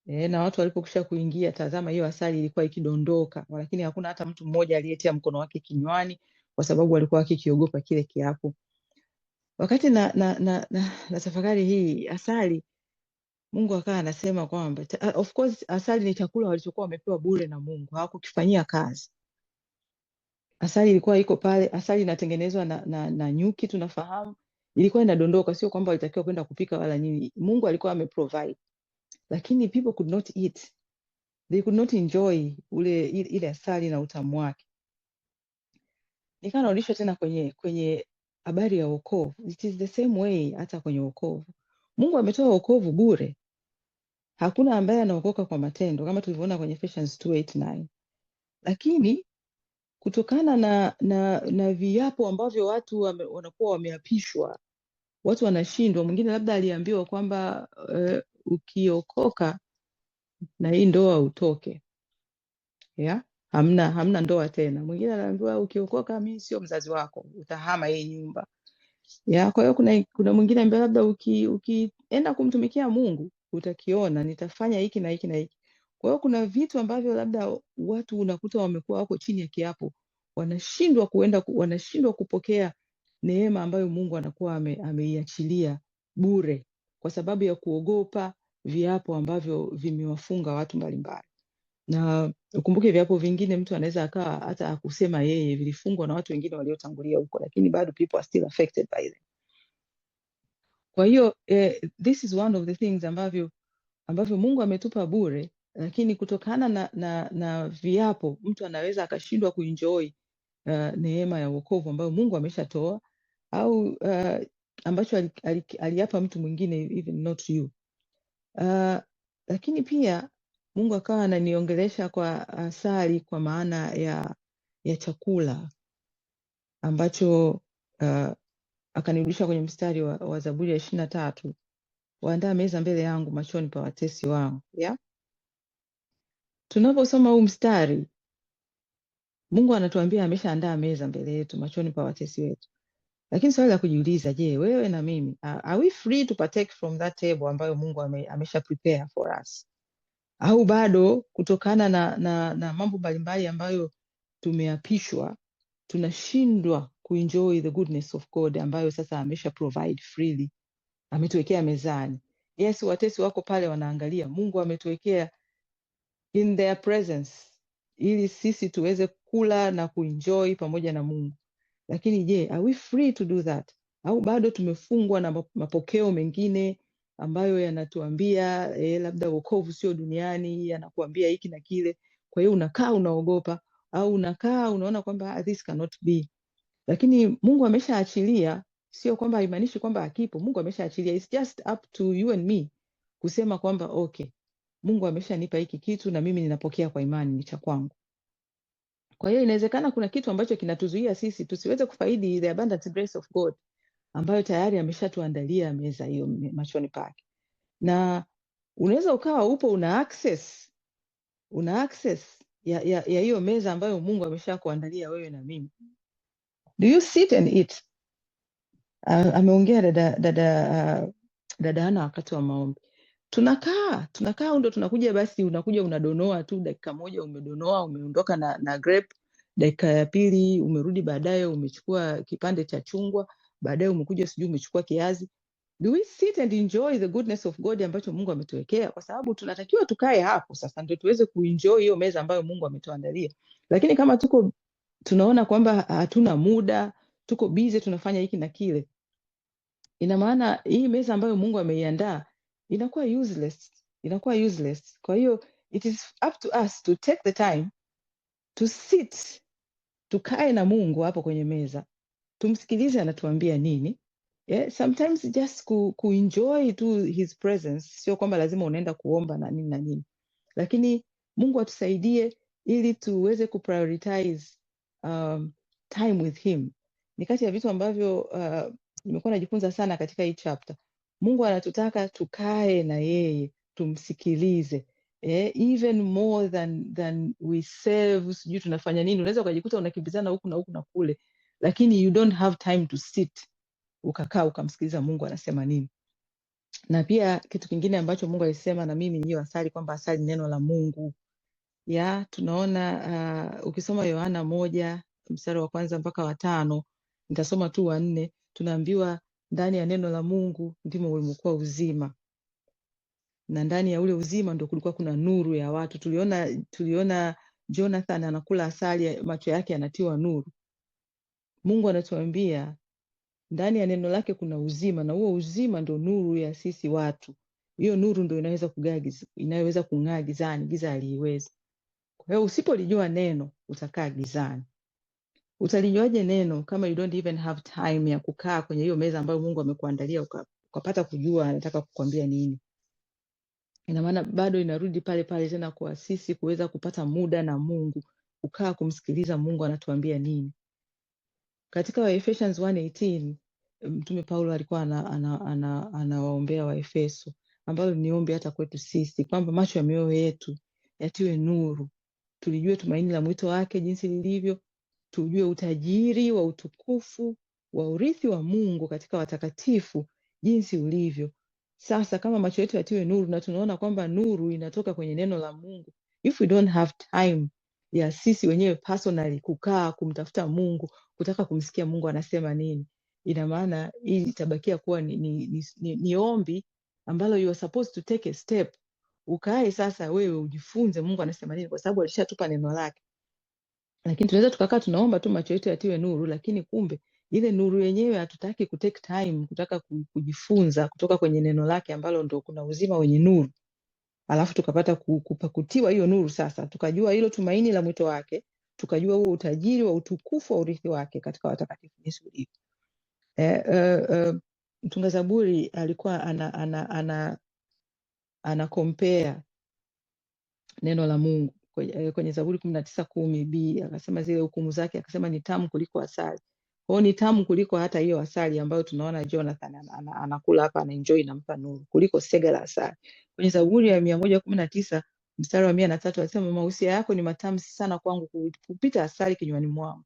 Na watu walipokwisha kuingia, tazama hiyo asali ilikuwa ikidondoka, lakini hakuna hata mtu mmoja aliyetia mkono wake kinywani, kwa sababu walikuwa wakikiogopa kile kiapo. Wakati na tafakari hii asali, Mungu akawa anasema kwamba of course asali ni chakula walichokuwa wamepewa bure na Mungu, hawakukifanyia kazi. Asali ilikuwa iko pale. Asali inatengenezwa na nyuki, tunafahamu. Ilikuwa inadondoka, sio kwamba walitakiwa kwenda kupika wala nini. Mungu alikuwa ameprovide, lakini people could not eat, they could not enjoy ile asali na utamu wake. Nikanarudishwa tena kwenye habari ya wokovu. It is the same way hata kwenye wokovu. Mungu ametoa wokovu bure. Hakuna ambaye anaokoka kwa matendo kama tulivyoona kwenye Ephesians 2:8-9. Lakini kutokana na viapo ambavyo watu wanakuwa wameapishwa, watu wanashindwa. Mwingine labda aliambiwa kwamba ukiokoka na hii ndoa utoke. Hamna ndoa tena. Mwingine anaambiwa ukiokoka mimi sio mzazi wako, utahama hii nyumba. Kwa hiyo kuna mwingine ambaye labda ukienda kumtumikia Mungu utakiona nitafanya hiki na hiki na hiki. Kwa hiyo kuna vitu ambavyo labda watu unakuta wamekuwa wako chini ya kiapo, wanashindwa kupokea neema ambayo Mungu anakuwa ameiachilia bure, kwa sababu ya kuogopa viapo ambavyo vimewafunga watu mbalimbali. Na ukumbuke viapo vingine mtu anaweza akawa hata akusema yeye, vilifungwa na watu wengine waliotangulia huko, lakini bado people are still affected by them. Kwa hiyo this is one of the things ambavyo Mungu ametupa bure, lakini kutokana na viapo mtu anaweza akashindwa kuenjoy neema ya wokovu ambayo Mungu ameshatoa, au ambacho aliapa mtu mwingine, even not you. Lakini pia Mungu akawa ananiongelesha kwa asali kwa maana ya chakula ambacho akanirudisha kwenye mstari wa Zaburi ya 23, waandaa meza mbele yangu machoni pa watesi wangu. Tunaposoma huu mstari, Mungu anatuambia ameshaandaa meza mbele yetu machoni pa watesi wetu. Lakini swali la kujiuliza, je, wewe na mimi, are we free to partake from that table ambayo Mungu amesha prepare for us? Au bado kutokana na mambo mbalimbali ambayo tumeapishwa, tunashindwa kuenjoy the goodness of God ambayo sasa amesha provide freely, ametuwekea mezani. Yes, watesi wako pale wanaangalia, Mungu ametuwekea in their presence ili sisi tuweze kula na kuenjoy pamoja na Mungu. Lakini je, are we free to do that? Au bado tumefungwa na mapokeo mengine ambayo yanatuambia labda wokovu sio duniani, yanakuambia hiki na kile. Kwa hiyo unakaa unaogopa, au unakaa unaona kwamba this cannot be. Lakini Mungu ameshaachilia, sio kwamba haimaanishi kwamba hakipo. Mungu ameshaachilia. It's just up to you and me kusema kwamba okay, Mungu ameshanipa hiki kitu na mimi ninapokea kwa imani, ni cha kwangu. Kwa hiyo inawezekana kuna kitu ambacho kinatuzuia sisi tusiweze kufaidi the abundant grace of God ambayo tayari ameshatuandalia meza hiyo machoni pake. Na unaweza ukawa upo una access ya hiyo meza ambayo Mungu ameshakuandalia wewe na mimi. Do you sit and eat? Ameongea dada Ana wakati wa maombi. Tunakaa ndo tunakuja, basi unakuja unadonoa tu dakika moja, umedonoa umeondoka na grape. Dakika ya pili umerudi, baadaye umechukua kipande cha chungwa, baadaye umekuja sijui umechukua kiazi. Do we sit and enjoy the goodness of God ambacho Mungu ametuwekea? Kwa sababu tunatakiwa tukae hapo sasa ndio tuweze kuenjoy hiyo meza ambayo Mungu ametuandalia. Lakini kama tunaona kwamba hatuna muda, tuko busy tunafanya hiki na kile, ina maana hii meza ambayo Mungu ameiandaa inakuwa useless. Kwa hiyo it is up to us to take the time to sit, tukae na Mungu hapo kwenye meza, tumsikilize anatuambia nini. Sometimes just kuenjoy to his presence, sio kwamba lazima unaenda kuomba na nini. Lakini Mungu atusaidie ili tuweze kuprioritize time with him. Ni kati ya vitu ambavyo nimekuwa najifunza sana katika hii chapter, Mungu anatutaka tukae na yeye, tumsikilize. Even more than we serve, sijui tunafanya nini. Unaweza ukajikuta unakimbizana huku na huku na kule, lakini you don't have time to sit, ukakaa ukamsikiliza Mungu anasema nini. Na pia kitu kingine ambacho Mungu alisema na mimi hiyo asali, kwamba asali ni neno la Mungu. Tunaona ukisoma Yohana 1 mstari wa 1 mpaka wa 5, nitasoma tu wa 4, tunaambiwa ndani ya neno la Mungu ndimo ulimokuwa uzima, na ndani ya ule uzima ndio kulikuwa kuna nuru ya watu. Tuliona Jonathan anakula asali, macho yake yanatiwa nuru. Mungu anatuambia ndani ya neno lake kuna uzima, na huo uzima ndio nuru ya sisi watu. Hiyo nuru ndio inaweza kung'aa gizani, giza haliwezi. Kwa hiyo usipolijua neno utakaa gizani. Utalijuaje neno kama you don't even have time ya kukaa kwenye hiyo meza ambayo Mungu amekuandalia ukapata kujua anataka kukwambia nini? Ina maana bado inarudi pale pale tena kwa sisi kuweza kupata muda na Mungu, kukaa kumsikiliza Mungu anatuambia nini. Katika Ephesians 1:18 Mtume Paulo alikuwa anawaombea Waefeso, ambalo ni ombi hata kwetu sisi, kwamba macho ya mioyo yetu yatiwe nuru, tulijue tumaini la mwito wake jinsi lilivyo, tujue utajiri wa utukufu wa urithi wa Mungu katika watakatifu jinsi ulivyo. Sasa kama macho yetu yatiwe nuru, na tunaona kwamba nuru inatoka kwenye neno la Mungu, if we don't have time ya sisi wenyewe personally kukaa kumtafuta Mungu, kutaka kumsikia Mungu anasema nini, ina maana hii itabakia kuwa ni ombi ambalo you are supposed to take a step. Ukae sasa wewe ujifunze Mungu anasema nini, kwa sababu alishatupa neno lake. Lakini tunaweza tukakaa tunaomba tu macho yetu yatiwe nuru, lakini kumbe ile nuru yenyewe hatutaki kutake time kutaka kujifunza kutoka kwenye neno lake ambalo ndo kuna uzima wenye nuru. Alafu tukapata kutiwa hiyo nuru, sasa tukajua hilo tumaini la mwito wake, tukajua huo utajiri wa utukufu wa urithi wake katika watakatifu Yesu ulivyo. Mtunga Zaburi alikuwa ana compare neno la Mungu kwenye Zaburi 19:10b, akasema zile hukumu zake, akasema ni tamu kuliko asali. Kwa hiyo ni tamu kuliko hata hiyo asali ambayo tunaona Jonathan anakula hapa, anaenjoy, inampa nuru, kuliko sega la asali. Kwenye Zaburi ya 119 mstari wa 103 anasema mausia yako ni matamu sana kwangu kupita asali kinywani mwangu.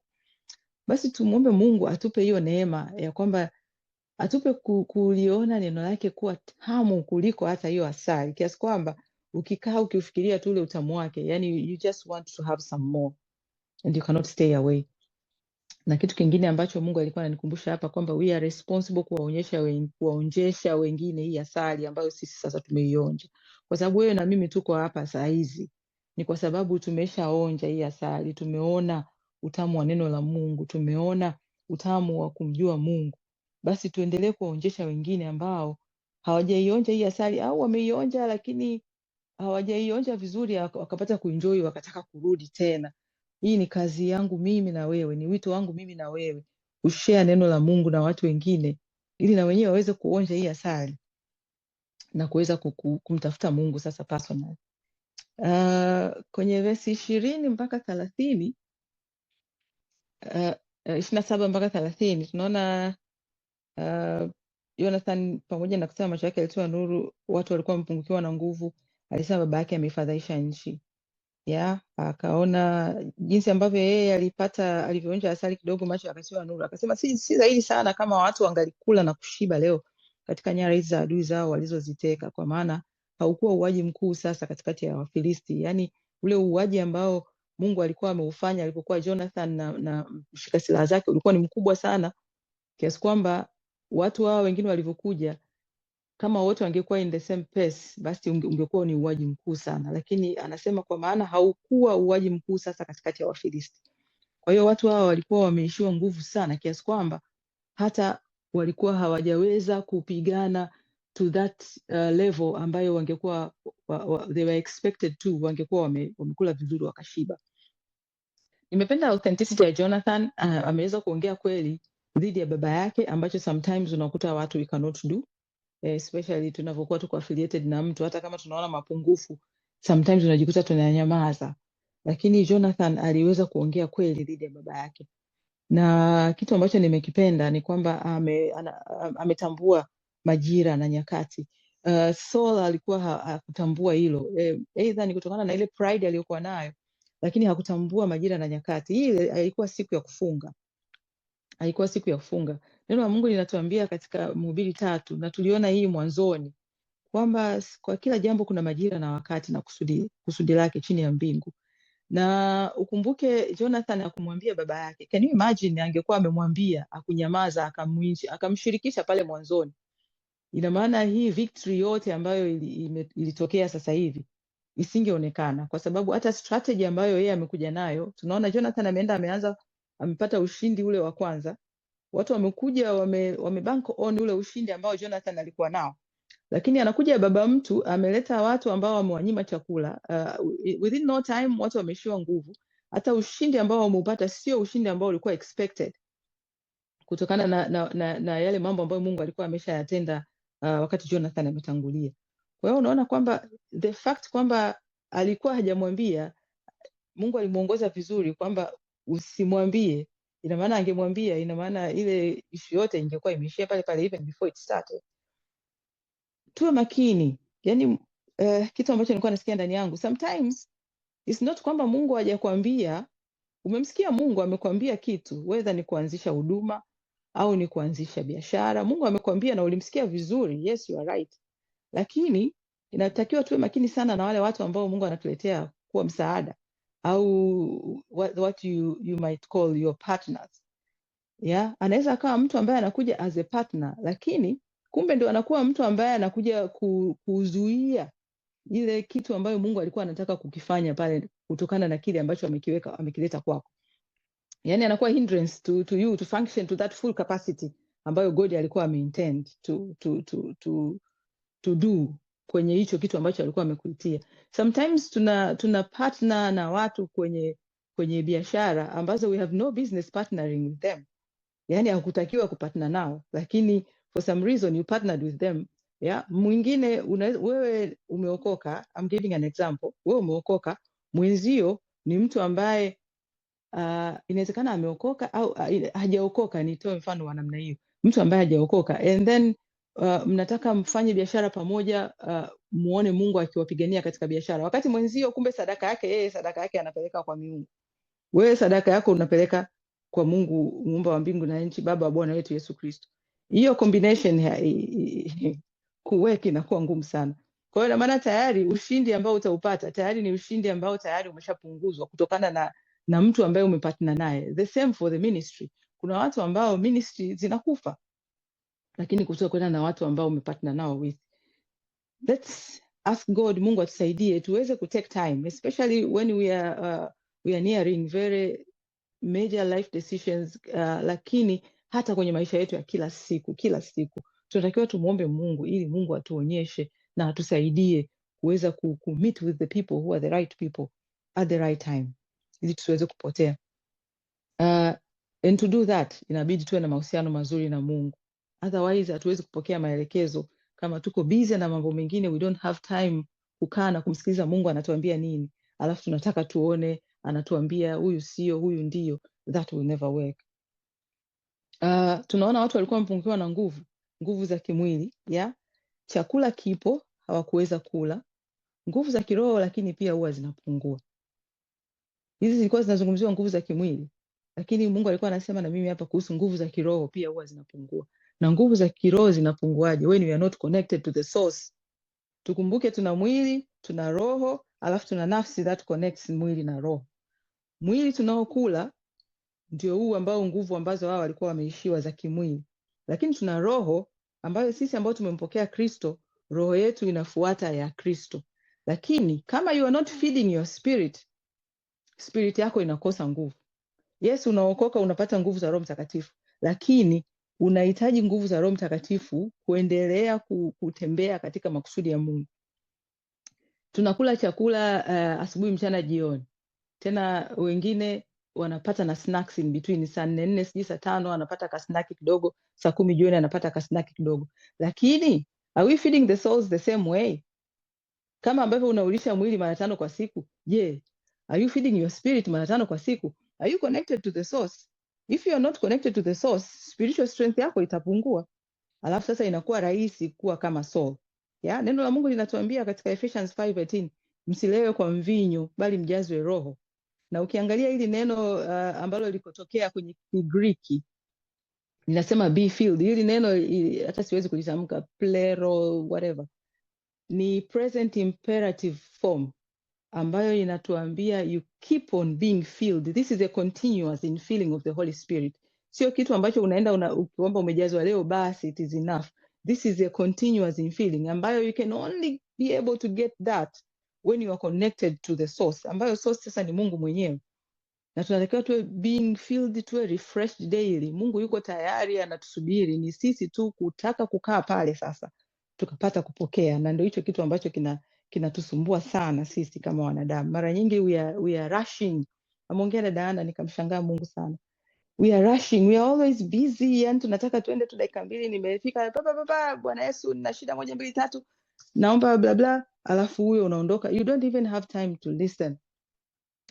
Basi tumuombe Mungu atupe hiyo neema ya kwamba atupe kuliona neno lake kuwa tamu kuliko hata hiyo asali, kiasi kwamba ukikaa ukifikiria tu ule utamu wake, yani you just want to have some more and you cannot stay away. Na kitu kingine ambacho Mungu alikuwa ananikumbusha hapa, kwamba we are responsible kuwaonjesha wengine hii asali ambayo sisi sasa tumeionja. Kwa sababu wewe na mimi tuko hapa saa hizi ni kwa sababu tumeshaonja hii asali, tumeona utamu wa neno la Mungu, tumeona utamu wa kumjua Mungu. Basi tuendelee kuwaonjesha wengine ambao hawajaionja hii asali, au wameionja lakini hawajaionja vizuri wakapata kuenjoy wakataka kurudi tena. Hii ni kazi yangu mimi na wewe, ni wito wangu mimi na wewe kushare neno la Mungu na watu wengine, ili na wenyewe waweze kuonja hii asali na kuweza kumtafuta Mungu sasa personal. Kwenye verse 20 mpaka 30, 27 mpaka 30 tunaona Jonathan pamoja na kusema macho yake yalitiwa nuru, watu walikuwa wamepungukiwa na nguvu, alisema baba yake ameifadhaisha nchi. Akaona jinsi ambavyo yeye alivyoonja asali kidogo, macho akatiwa nuru, akasema si zaidi sana kama watu wangalikula na kushiba leo katika nyara hizi za adui zao walizoziteka, kwa maana haukuwa uwaji mkuu sasa katikati ya Wafilisti. Yani ule uwaji ambao Mungu alikuwa ameufanya alipokuwa Jonathan na mshika silaha zake ulikuwa ni mkubwa sana, kiasi kwamba watu hao wengine walivyokuja, kama wote wangekuwa in the same pace, basi ungekuwa ni uwaji mkuu sana. Lakini anasema kwa maana haukuwa uwaji mkuu sasa katikati ya Wafilisti. Kwa hiyo watu hao walikuwa wameishiwa nguvu sana, kiasi kwamba hata walikuwa hawajaweza kupigana to that level ambayo wangekuwa they were expected to, wangekuwa wamekula vizuri wakashiba. Nimependa authenticity ya Jonathan. Ameweza kuongea kweli dhidi ya baba yake, ambacho sometimes unakuta watu we cannot do, especially tunavyokuwa tuko affiliated na mtu, hata kama tunaona mapungufu sometimes unajikuta tunanyamaza. Lakini Jonathan aliweza kuongea kweli dhidi ya baba yake, na kitu ambacho nimekipenda ni kwamba ametambua majira na nyakati. Saul alikuwa hakutambua hilo, either ni kutokana na ile pride aliyokuwa nayo, lakini hakutambua majira na nyakati. Hii ilikuwa siku ya kufunga, haikuwa siku ya kufunga. Neno la Mungu linatuambia katika Mhubiri 3, na tuliona hii mwanzoni, kwamba kwa kila jambo kuna majira na wakati na kusudi lake chini ya mbingu. Na ukumbuke Jonathan akumwambia baba yake. Can you imagine angekuwa amemwambia, akunyamaza, akamshirikisha pale mwanzoni. Ina maana hii victory yote ambayo ilitokea sasa hivi isingeonekana, kwa sababu hata strategy ambayo yeye amekuja nayo, tunaona Jonathan amepata ushindi ule wa kwanza. Watu wamekuja wamebank on ule ushindi ambao Jonathan alikuwa nao. Lakini anakuja baba mtu ameleta watu ambao wamewanyima chakula. Within no time watu wameshiwa nguvu. Hata ushindi ambao wameupata sio ushindi ambao ulikuwa expected, kutokana na yale mambo ambayo Mungu alikuwa ameshayatenda wakati Jonathan ametangulia. Kwa hiyo unaona kwamba the fact kwamba alikuwa hajamwambia, Mungu alimuongoza vizuri kwamba usimwambie. Ina maana angemwambia, ina maana ile issue yote ingekuwa imeishia pale pale even before it started. Tuwe makini. Yani kitu ambacho nilikuwa nasikia ndani yangu, sometimes it's not kwamba Mungu hajakwambia. Umemsikia Mungu amekwambia kitu, whether ni kuanzisha huduma au ni kuanzisha biashara. Mungu amekwambia na ulimsikia vizuri, yes you are right. Lakini inatakiwa tuwe makini sana na wale watu ambao Mungu anatuletea kuwa msaada, au what you might call your partners. Yeah, anaweza akawa mtu ambaye anakuja as a partner, lakini kumbe ndio anakuwa mtu ambaye anakuja kuzuia ile kitu ambayo Mungu alikuwa anataka kukifanya pale, kutokana na kile ambacho amekileta kwako. Yani anakuwa hindrance to you to function to that full capacity ambayo God alikuwa ameintend to do kwenye hicho kitu ambacho alikuwa amekuitia. Sometimes tuna partner na watu kwenye biashara ambazo we have no business partnering with them. Yani hakutakiwa kupartner nao, lakini for some reason you partnered with them. Yeah, mwingine wewe umeokoka, I'm giving an example. Wewe umeokoka, mwenzio ni mtu ambaye inawezekana ameokoka au hajaokoka, nitoe mfano wa namna hiyo. Mtu ambaye hajaokoka, and then mnataka mfanye biashara pamoja, muone Mungu akiwapigania katika biashara. Wakati mwenzio kumbe sadaka yake anapeleka kwa miungu. Wewe sadaka yako unapeleka kwa Mungu muumba wa mbingu na nchi, Baba wa Bwana wetu Yesu Kristo. Hiyo combination kuweka inakuwa ngumu sana. Kwa hiyo na maana tayari ushindi ambao utaupata tayari ni ushindi ambao tayari umeshapunguzwa kutokana na mtu ambaye umepartner naye. The same for the ministry. Kuna watu ambao ministry zinakufa, lakini kutokana na watu ambao umepartner nao with. Let's ask God, Mungu atusaidie tuweze take time, especially when we are nearing very major life decisions, lakini hata kwenye maisha yetu ya kila siku tunatakiwa tumuombe Mungu ili Mungu atuonyeshe na atusaidie kuweza meet with the people who are the right people at the right time, ili tusiweze kupotea. And to do that inabidi tuwe na mahusiano mazuri na Mungu, otherwise hatuwezi kupokea maelekezo kama tuko busy na mambo mengine. We don't have time kukaa na kumsikiliza Mungu anatuambia nini, alafu tunataka tuone anatuambia huyu sio, huyu ndio. That will never work. Tunaona watu walikuwa wamepungukiwa na nguvu za kimwili, yeah? Chakula kipo, hawakuweza kula. Nguvu za kiroho lakini pia huwa zinapungua. Hizi zilikuwa zinazungumziwa nguvu za kimwili, lakini Mungu alikuwa anasema na mimi hapa kuhusu nguvu za kiroho pia huwa zinapungua. Na nguvu za kiroho zinapunguaje? When we are not connected to the source. Tukumbuke tuna mwili, tuna roho, alafu tuna nafsi that connects mwili na roho. Mwili tunaokula ndio huu ambao nguvu ambazo wao walikuwa wameishiwa za kimwili. Lakini tuna roho ambayo sisi ambao tumempokea Kristo, roho yetu inafuata ya Kristo. Lakini kama you are not feeding your spirit yako inakosa nguvu. Yes, unaokoka unapata nguvu za Roho Mtakatifu, lakini unahitaji nguvu za Roho Mtakatifu kuendelea kutembea katika makusudi ya Mungu. Tunakula chakula asubuhi, mchana, jioni. Tena wengine wanapata na snacks in between, saa 4 sijui saa 5 anapata ka snack kidogo, saa 10 jioni anapata ka snack kidogo. Lakini are we feeding the souls the same way? Kama ambavyo unaulisha mwili mara 5 kwa siku, are you feeding your spirit mara 5 kwa siku? Are you connected to the source? If you are not connected to the source, spiritual strength yako itapungua. alafu sasa inakuwa rahisi kuwa kama Saul. Ya, neno la Mungu linatuambia katika Ephesians 5:18, msilewe kwa mvinyo bali mjazwe roho. Na ukiangalia hili neno ambalo lilikotokea kwenye Kigiriki linasema be filled. Hili neno hata siwezi kulitamka, plero whatever, ni present imperative form ambayo inatuambia you keep on being filled. This is a continuous infilling of the Holy Spirit. Sio kitu ambacho unaenda ukiomba umejazwa leo basi it is enough. This is a continuous infilling ambayo you can only be able to get that when you are connected to the source, ambayo source sasa ni Mungu mwenyewe. Na tunatakiwa tuwe being filled, tuwe refreshed daily. Mungu yuko tayari anatusubiri, ni sisi tu kutaka kukaa pale sasa tukapata kupokea. Na ndio hicho kitu ambacho kinatusumbua sana sisi kama wanadamu. Mara nyingi we are rushing. Ameongea dada Ana nikamshangaa Mungu sana. We are rushing, we are always busy, yani tunataka tuende tu dakika 2 nimefika Bwana Yesu nina shida 1 2 3 naomba bla bla, alafu huyo unaondoka. You don't even have time to listen.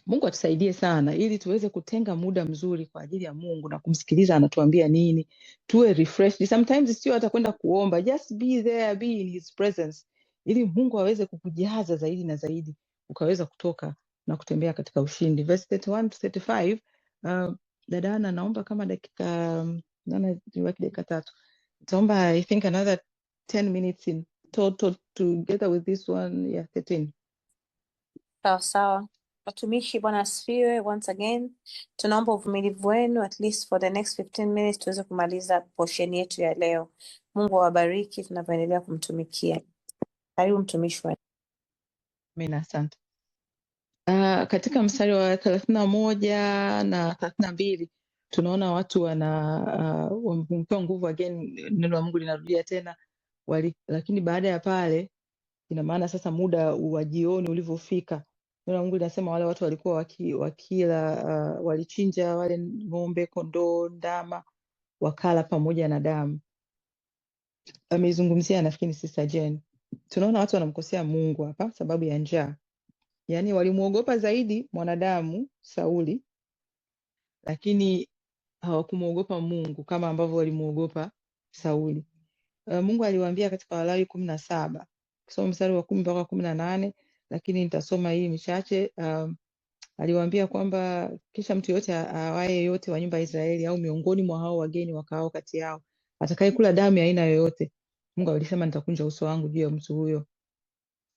Mungu atusaidie sana ili tuweze kutenga muda mzuri kwa ajili ya Mungu na kumsikiliza anatuambia nini. Tuwe refreshed. Sometimes sio hata kwenda kuomba, just be there, be in his presence, ili Mungu aweze kukujaza zaidi na zaidi, ukaweza kutoka na kutembea katika ushindi. Verse 31 to 35, dada Ana naomba kama dakika 3. Naomba I think another 10 minutes in total together with this one, yeah, 13. Sawa sawa. Watumishi, Bwana asifiwe. Once again, tunaomba uvumilivu wenu at least for the next 15 minutes tuweze kumaliza portion yetu ya leo. Mungu awabariki tunavyoendelea kumtumikia. Karibu mtumishi wenu. Amina, asante. Katika mstari wa 31 na 32 tunaona watu wamepewa nguvu again, neno la Mungu linarudia tena lakini baada ya pale ina maana sasa muda wa jioni ulivyofika, neno la Mungu linasema wale watu walikuwa wakila walichinja wale ng'ombe, kondoo, ndama, wakala pamoja na damu. Ameizungumzia nafikiri Sister Jane. Tunaona watu wanamkosea Mungu hapa sababu ya njaa. Yaani walimuogopa zaidi mwanadamu Sauli, lakini hawakumuogopa Mungu kama ambavyo walimuogopa Sauli. Mungu aliwaambia katika Walawi 17, kusoma mstari wa 10 mpaka 18, lakini nitasoma hii michache. Aliwaambia kwamba kisha mtu yote awaye yote wa nyumba ya Israeli au miongoni mwa hao wageni wakao kati yao atakayekula damu ya aina yoyote, Mungu alisema nitakunja uso wangu juu ya mtu huyo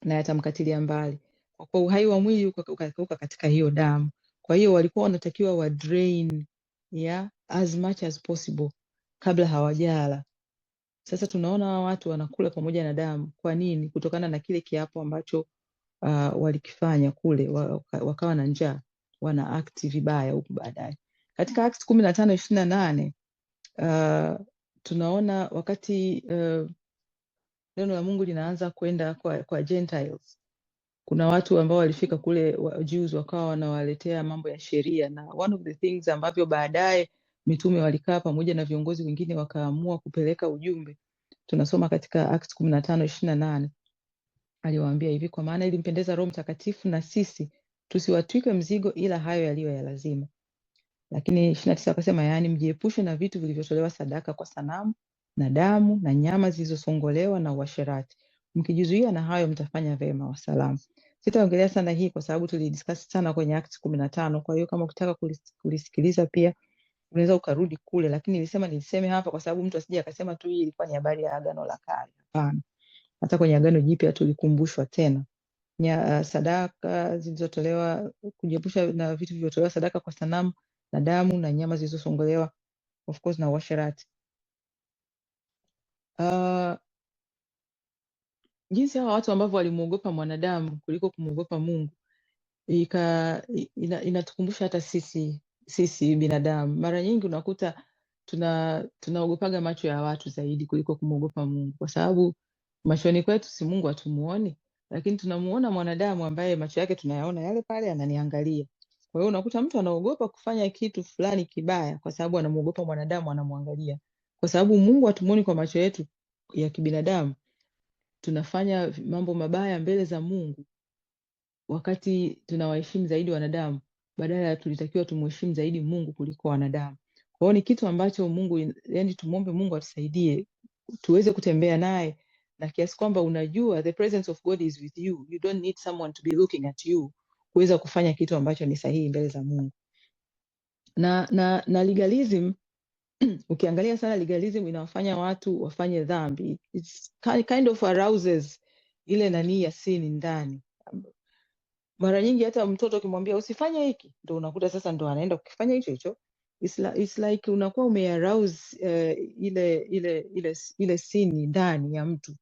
na atamkatilia mbali, kwa kuwa uhai wa mwili ukakauka katika hiyo damu. Kwa hiyo walikuwa wanatakiwa wa drain as much as possible kabla hawajala. Sasa tunaona watu wanakula pamoja na damu. Kwa nini? Kutokana na kile kiapo ambacho walikifanya kule, wakawa na njaa, wana act vibaya huku baadaye. Katika Acts 15:28 tunaona wakati neno la Mungu linaanza kwenda kwa Gentiles, kuna watu ambao walifika kule Jews wakawa wanawaletea mambo ya sheria, na one of the things ambavyo baadaye mitume walikaa pamoja na viongozi wengine wakaamua kupeleka ujumbe. Tunasoma katika Acts 15:28, aliwaambia hivi: kwa maana ilimpendeza Roho Mtakatifu na sisi tusiwatwike mzigo ila hayo yaliyo ya lazima. Lakini 29 akasema, yaani mjiepushe na vitu vilivyotolewa sadaka kwa sanamu na damu na nyama zilizosongolewa na uasherati. Mkijizuia na hayo mtafanya vema, wasalamu. Sitaongelea sana hii kwa sababu tulidiscuss sana kwenye Acts 15. Kwa hiyo kama ukitaka kulisikiliza pia unaweza ukarudi kule, lakini niliseme hapa kwa sababu mtu asije akasema tu hii ilikuwa ni habari ya Agano la Kale. Hapana. Hata kwenye Agano Jipya tulikumbushwa tena sadaka zilizotolewa, kujiepusha na vitu vilivyotolewa sadaka kwa sanamu na damu na nyama zilizosongolewa, of course, na uasherati. Jinsi hawa watu ambavyo walimuogopa mwanadamu kuliko kumuogopa Mungu inatukumbusha hata sisi binadamu. Mara nyingi unakuta tunaogopaga macho ya watu zaidi kuliko kumuogopa Mungu, kwa sababu machoni kwetu si Mungu hatumuoni, lakini tunamuona mwanadamu ambaye macho yake tunayaona yale pale ananiangalia. Kwa hiyo unakuta mtu anaogopa kufanya kitu fulani kibaya kwa sababu anamuogopa mwanadamu anamwangalia. Kwa sababu Mungu hatumuoni kwa macho yetu ya kibinadamu, tunafanya mambo mabaya mbele za Mungu wakati tunawaheshimu zaidi wanadamu, badala ya tulitakiwa tumheshimu zaidi Mungu kuliko wanadamu. Kwa hiyo ni kitu ambacho Mungu, yani tumuombe Mungu atusaidie tuweze kutembea naye, na kiasi kwamba unajua the presence of God is with you. You don't need someone to be looking at you kuweza kufanya kitu ambacho ni sahihi mbele za Mungu. Na legalism ukiangalia sana, legalism inawafanya watu wafanye dhambi. It's kind of arouses ile nani ya sin ndani. Mara nyingi hata mtoto ukimwambia usifanye hiki, ndio unakuta sasa ndo anaenda kukifanya hicho hicho. It's like unakuwa umearouse ile sin ndani ya mtu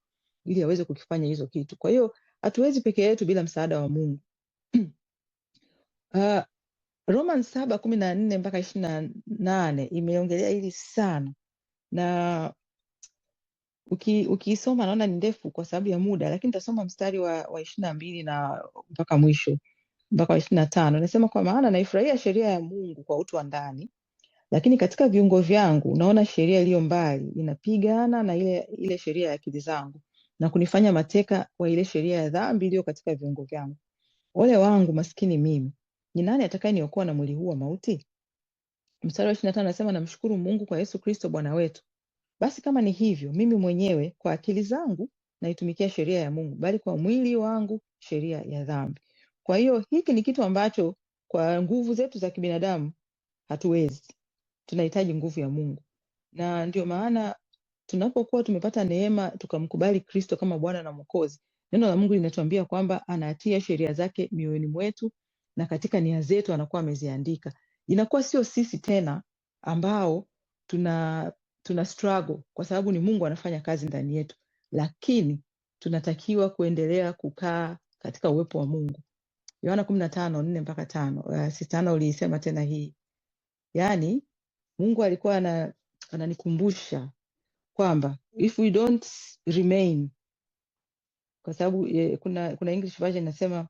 ili aweze kukifanya hizo kitu. Kwa hiyo hatuwezi peke yetu bila msaada wa Mungu. Romans 7:14 mpaka 28 imeongelea hili sana, na ukisoma naona ni ndefu kwa sababu ya muda, lakini nitasoma mstari wa 22 na mpaka mwisho mpaka 25. Nasema, kwa maana naifurahia sheria ya Mungu kwa utu wa ndani, lakini katika viungo vyangu naona sheria iliyo mbali inapigana na ile sheria ya akili zangu na kunifanya mateka wa ile sheria ya dhambi iliyo katika viungo vyangu. Ole wangu maskini mimi, ni nani atakayeniokoa na mwili huu wa mauti? Mstari wa 25 nasema, namshukuru Mungu kwa Yesu Kristo Bwana wetu. Basi kama ni hivyo, mimi mwenyewe kwa akili zangu naitumikia sheria ya Mungu, bali kwa mwili wangu sheria ya dhambi. Kwa hiyo hiki ni kitu ambacho kwa nguvu zetu za kibinadamu hatuwezi. Tunahitaji nguvu ya Mungu. Na ndio maana tunapokuwa tumepata neema tukamkubali Kristo kama Bwana na Mwokozi, neno la Mungu linatuambia kwamba anatia sheria zake mioyoni mwetu na katika nia zetu anakuwa ameziandika. Inakuwa sio sisi tena ambao tuna struggle, kwa sababu ni Mungu anafanya kazi ndani yetu, lakini tunatakiwa kuendelea kukaa katika uwepo wa Mungu. Yohana 15:4 mpaka 5. Sitana uliisema tena hii. Yaani Mungu alikuwa ananikumbusha kwamba if we don't remain, kwa sababu kuna English version inasema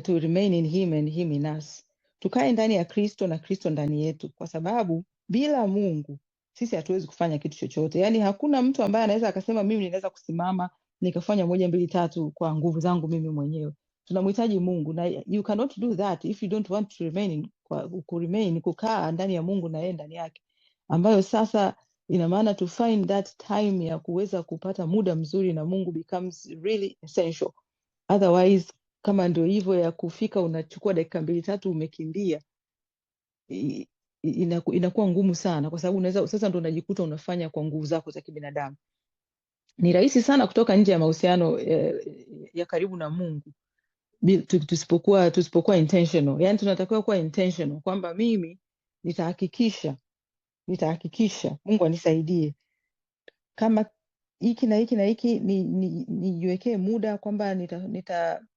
to remain in him and him in us. Tukae ndani ya Kristo na Kristo ndani yetu, kwa sababu bila Mungu sisi hatuwezi kufanya kitu chochote. Yaani hakuna mtu ambaye anaweza akasema mimi ninaweza kusimama nikafanya 1 2 3 kwa nguvu zangu mimi mwenyewe. Tunamhitaji Mungu, na you cannot do that if you don't want to remain, kukaa ndani ya Mungu na yeye ndani yake, ambayo sasa ina maana to find that time ya kuweza kupata muda mzuri na Mungu becomes really essential. Otherwise, kama ndio hivyo ya kufika unachukua dakika 2 3 umekimbia, inakuwa ngumu sana, kwa sababu unaweza sasa ndio unajikuta unafanya kwa nguvu zako za kibinadamu. Ni rahisi sana kutoka nje ya mahusiano ya karibu na Mungu tusipokuwa intentional. Yaani tunatakiwa kuwa intentional kwamba mimi nitahakikisha Mungu anisaidie kama hiki na hiki na hiki, nijiwekee muda kwamba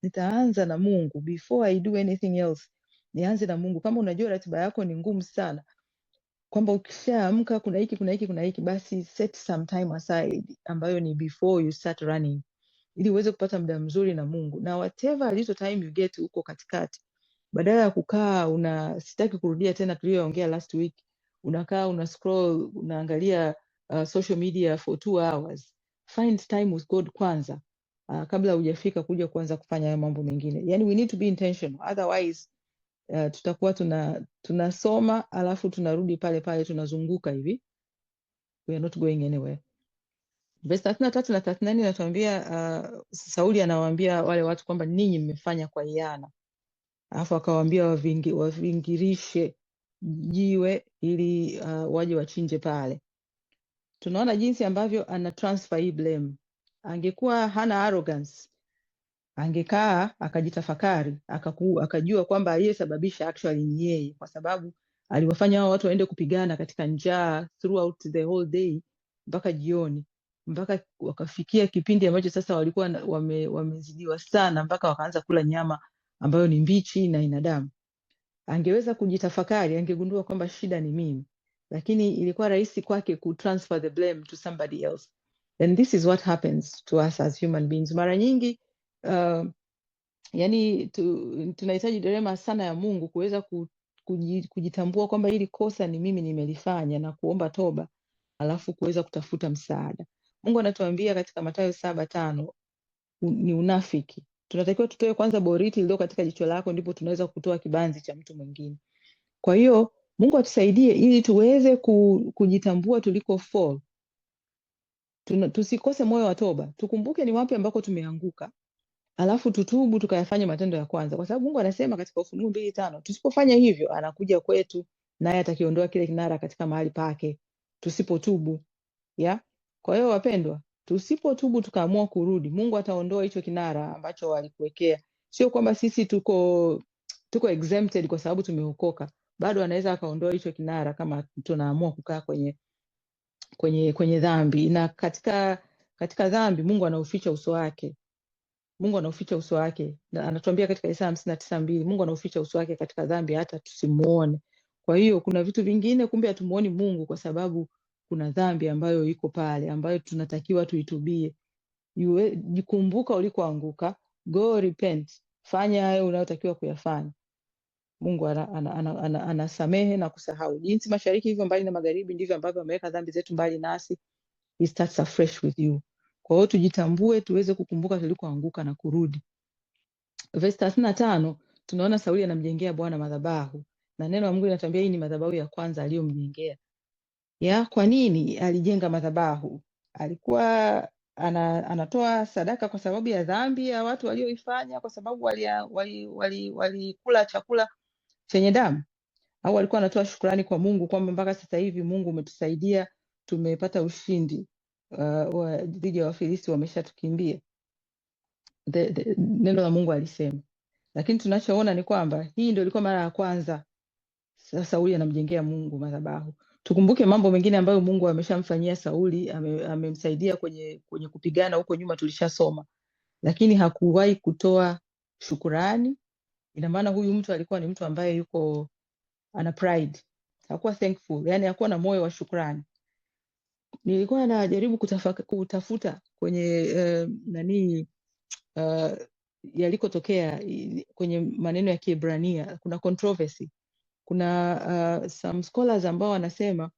nitaanza na Mungu before I do anything else. Nianze na Mungu. Kama unajua ratiba yako ni ngumu sana, kwamba ukishaamka kuna hiki, basi set some time aside ambayo ni before you start running, ili uweze kupata muda mzuri na Mungu. Na whatever little time you get huko katikati, badala ya kukaa sitaki kurudia tena tuliyoongea last week, unakaa una scroll unaangalia social media for 2 hours. Find time with God kwanza, kabla hujafika kuja kuanza kufanya hayo mambo mengine. Yani we need to be intentional, otherwise tutakuwa tunasoma alafu tunarudi pale pale tunazunguka hivi. We are not going anywhere. Verse 33 na 34 natuambia Sauli anawaambia wale watu kwamba ninyi mmefanya kwa hiana. Alafu akawaambia wavingirishe jiwe ili waje wachinje pale. Tunaona jinsi ambavyo ana transfer hii blame. Angekuwa hana arrogance, angekaa akajitafakari, akajua kwamba aliyesababisha actually ni yeye, kwa sababu aliwafanya hao watu waende kupigana katika njaa throughout the whole day mpaka jioni, mpaka wakafikia kipindi ambacho sasa walikuwa wamezidiwa sana mpaka wakaanza kula nyama ambayo ni mbichi na ina damu. Angeweza kujitafakari, angegundua kwamba shida ni mimi, lakini ilikuwa rahisi kwake kutransfer the blame to somebody else. And this is what happens to us as human beings. Mara nyingi yani tunahitaji rehema sana ya Mungu kuweza kujitambua kwamba hili kosa ni mimi nimelifanya na kuomba toba, alafu kuweza kutafuta msaada. Mungu anatuambia katika Mathayo 7:5 ni unafiki. Tunatakiwa tutoe kwanza boriti iliyo katika jicho lako, ndipo tunaweza kutoa kibanzi cha mtu mwingine. Kwa hiyo Mungu atusaidie ili tuweze kujitambua tuliko fall, tusikose moyo wa toba, tukumbuke ni wapi ambako tumeanguka, alafu tutubu tukayafanya matendo ya kwanza, kwa sababu Mungu anasema katika Ufunuo 2:5 tusipofanya hivyo anakuja kwetu naye atakiondoa kile kinara katika mahali pake tusipotubu. Kwa hiyo wapendwa, tusipotubu tukaamua kurudi, Mungu ataondoa hicho kinara ambacho walikuwekea. Sio kwamba sisi tuko exempted kwa sababu tumeokoka, bado anaweza akaondoa hicho kinara kama tunaamua kukaa kwenye dhambi. Na katika dhambi Mungu anauficha uso wake. Mungu anauficha uso wake. Na anatuambia katika Isaya 59:2, Mungu anauficha uso wake katika dhambi hata tusimuone. Kwa hiyo kuna vitu vingine kumbe hatumuoni Mungu kwa sababu kuna dhambi ambayo iko pale ambayo tunatakiwa tuitubie. Jikumbuka ulikoanguka, go repent, fanya hayo unayotakiwa kuyafanya. Mungu anasamehe na kusahau. Jinsi mashariki hivyo mbali na magharibi ndivyo ambavyo ameweka dhambi zetu mbali nasi. He starts afresh with you. Kwa hiyo tujitambue, tuweze kukumbuka tulikoanguka na kurudi. Verse 35 tunaona Sauli anamjengea Bwana madhabahu. Na neno la Mungu linatuambia hii ni madhabahu ya kwanza aliyomjengea. Kwa nini alijenga madhabahu? Alikuwa anatoa sadaka kwa sababu ya dhambi ya watu walioifanya, kwa sababu walikula chakula chenye damu, au alikuwa anatoa shukrani kwa Mungu kwamba mpaka sasa hivi Mungu umetusaidia, tumepata ushindi dhidi ya Wafilisti, wameshatukimbia. Neno la Mungu alisema. Lakini tunachoona ni kwamba hii ndio ilikuwa mara ya kwanza Sauli anamjengea Mungu madhabahu. Tukumbuke mambo mengine ambayo Mungu ameshamfanyia Sauli, amemsaidia kwenye kupigana huko nyuma tulishasoma. Lakini hakuwahi kutoa shukrani. Ina maana huyu mtu alikuwa ni mtu ambaye yuko ana pride. Hakuwa thankful, yani hakuwa na moyo wa shukrani. Nilikuwa najaribu kutafuta kwenye yalikotokea kwenye maneno ya Kiebrania, kuna controversy. Kuna some scholars ambao wanasema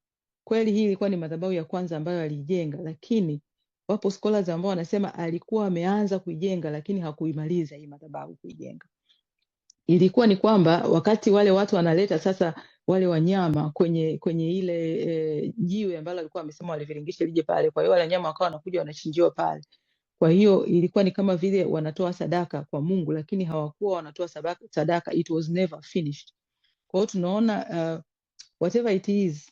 kweli hii ilikuwa ni madhabahu ya kwanza ambayo alijenga, lakini wapo scholars ambao wanasema alikuwa ameanza kuijenga lakini hakuimaliza hii madhabahu kuijenga. Ilikuwa ni kwamba wakati wale watu wanaleta sasa wale wanyama kwenye ile jiwe ambalo alikuwa amesema waliviringisha lije pale, kwa hiyo wale wanyama wakawa wanakuja wanachinjiwa pale. Kwa hiyo ilikuwa ni kama vile wanatoa sadaka kwa Mungu, lakini hawakuwa wanatoa sadaka, it was never finished. Kwa hiyo tunaona whatever it is,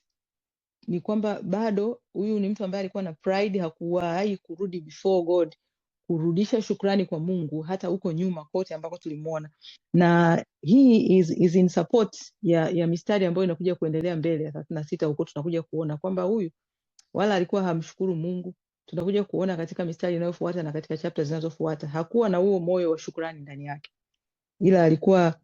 ni kwamba bado huyu ni mtu ambaye alikuwa na pride, hakuwahi kurudi before God, kurudisha shukrani kwa Mungu hata huko nyuma kote ambako tulimuona. Na hii is in support ya mistari ambayo inakuja kuendelea mbele ya 36 huko tunakuja kuona kwamba huyu wala alikuwa hamshukuru Mungu. Tunakuja kuona katika mistari inayofuata na katika chapter zinazofuata hakuwa na huo moyo wa shukrani ndani yake. Ila alikuwa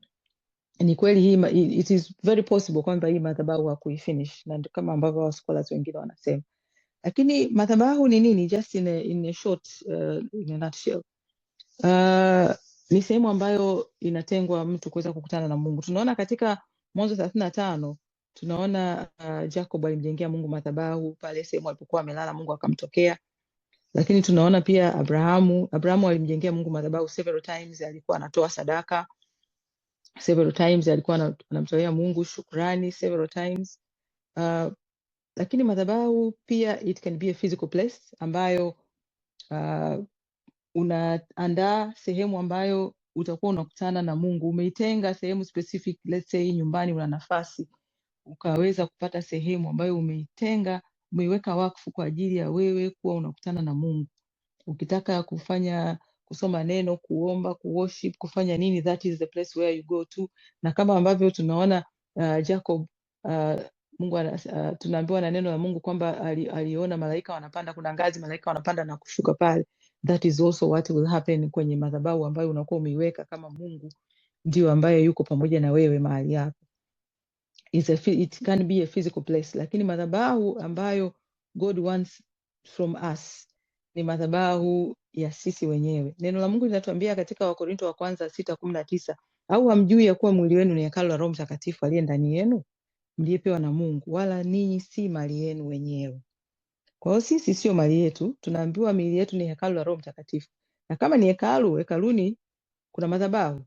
ni kweli hii it is very possible kwamba hii madhabahu hakuifinish, na kama ambavyo scholars wengine wanasema. Lakini madhabahu ni nini? Just in a short in a nutshell. Ni sehemu ambayo inatengwa mtu kuweza kukutana na Mungu. Tunaona katika Mwanzo 35 tunaona Jacob alimjengea Mungu madhabahu pale sehemu alipokuwa amelala, Mungu akamtokea. Lakini tunaona pia Abrahamu alimjengea Mungu madhabahu several times, alikuwa anatoa sadaka several times, alikuwa anamtolea Mungu shukrani several times. Lakini madhabahu pia it can be a physical place ambayo unaandaa sehemu ambayo utakuwa unakutana na Mungu. Umeitenga sehemu specific, let's say nyumbani una nafasi, ukaweza kupata sehemu ambayo umeitenga, umeiweka wakfu kwa ajili ya wewe kuwa unakutana na Mungu. Ukitaka kusoma neno, kuomba, kuworship, kufanya nini, that is the place where you go to. Na kama ambavyo tunaona Jacob, Mungu tunaambiwa na neno la Mungu kwamba aliona malaika wanapanda, kuna ngazi malaika wanapanda na kushuka pale. That is also what will happen kwenye madhabahu ambayo unakuwa umeiweka kama Mungu ndio ambaye yuko pamoja na wewe mahali hapo. It can be a physical place, lakini madhabahu ambayo God wants from us ni madhabahu ya sisi wenyewe. Neno la Mungu linatuambia katika Wakorintho wa kwanza 6:19, au hamjui ya kuwa mwili wenu ni hekalu la Roho Mtakatifu aliye ndani yenu, mliyepewa na Mungu, wala ninyi si mali yenu wenyewe. Kwa hiyo sisi sio mali yetu, tunaambiwa miili yetu ni hekalu la Roho Mtakatifu. Na kama ni hekaluni kuna madhabahu.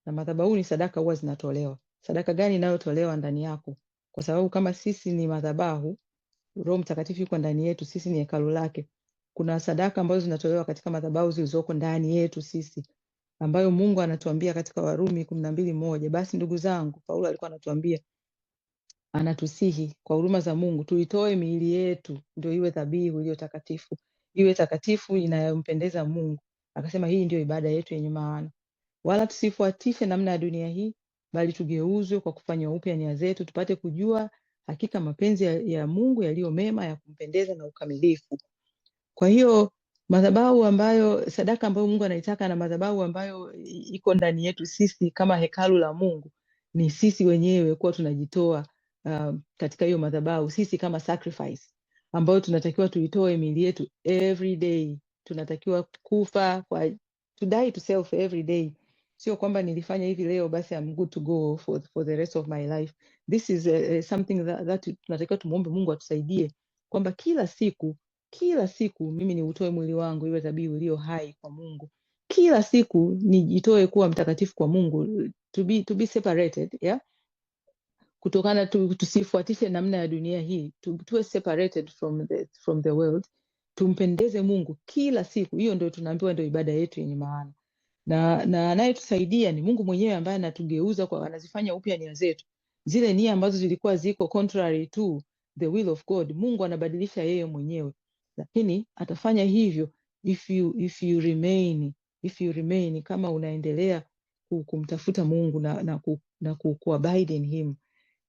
Na madhabahuni sadaka huwa zinatolewa. Sadaka gani inayotolewa ndani yako? Kwa sababu kama sisi ni madhabahu, Roho Mtakatifu yuko ndani yetu, sisi ni hekalu lake. kuna sadaka ambazo zinatolewa katika madhabahu zilizoko ndani yetu sisi, ambayo Mungu anatuambia katika Warumi 12:1. Basi ndugu zangu, Paulo alikuwa anatuambia, anatusihi kwa huruma za Mungu tuitoe miili yetu ndio iwe dhabihu iliyo takatifu, iwe takatifu inayompendeza Mungu. Akasema hii ndio ibada yetu yenye maana. Wala tusifuatishe namna ya dunia hii, bali tugeuzwe kwa kufanywa upya nia zetu, tupate kujua hakika mapenzi ya Mungu yaliyo mema, ya kumpendeza na ukamilifu. Kwa hiyo madhabahu ambayo, sadaka ambayo Mungu anaitaka na madhabahu ambayo iko ndani yetu sisi kama hekalu la Mungu, ni sisi wenyewe kuwa tunajitoa katika hiyo madhabahu, sisi kama sacrifice ambayo tunatakiwa tuitoe miili yetu every day. Tunatakiwa kufa to die to self every day. Sio kwamba nilifanya hivi leo basi I'm good to go for the rest of my life. This is something that tunatakiwa tumuombe Mungu atusaidie kwamba kila siku mimi ni utoe mwili wangu iwe dhabihu iliyo hai kwa Mungu. Kila siku nijitoe kuwa mtakatifu kwa Mungu, to be separated, yeah? Kutokana tusifuatishe namna ya dunia hii, tuwe separated from the world, tumpendeze Mungu kila siku. Hiyo ndio tunaambiwa ndio ibada yetu yenye maana. Na anayetusaidia ni Mungu mwenyewe ambaye anatugeuza anazifanya upya nia zetu. Zile nia ambazo zilikuwa ziko contrary to the will of God, Mungu anabadilisha yeye mwenyewe. Lakini atafanya hivyo if you remain, kama unaendelea kumtafuta Mungu na kuabide in him.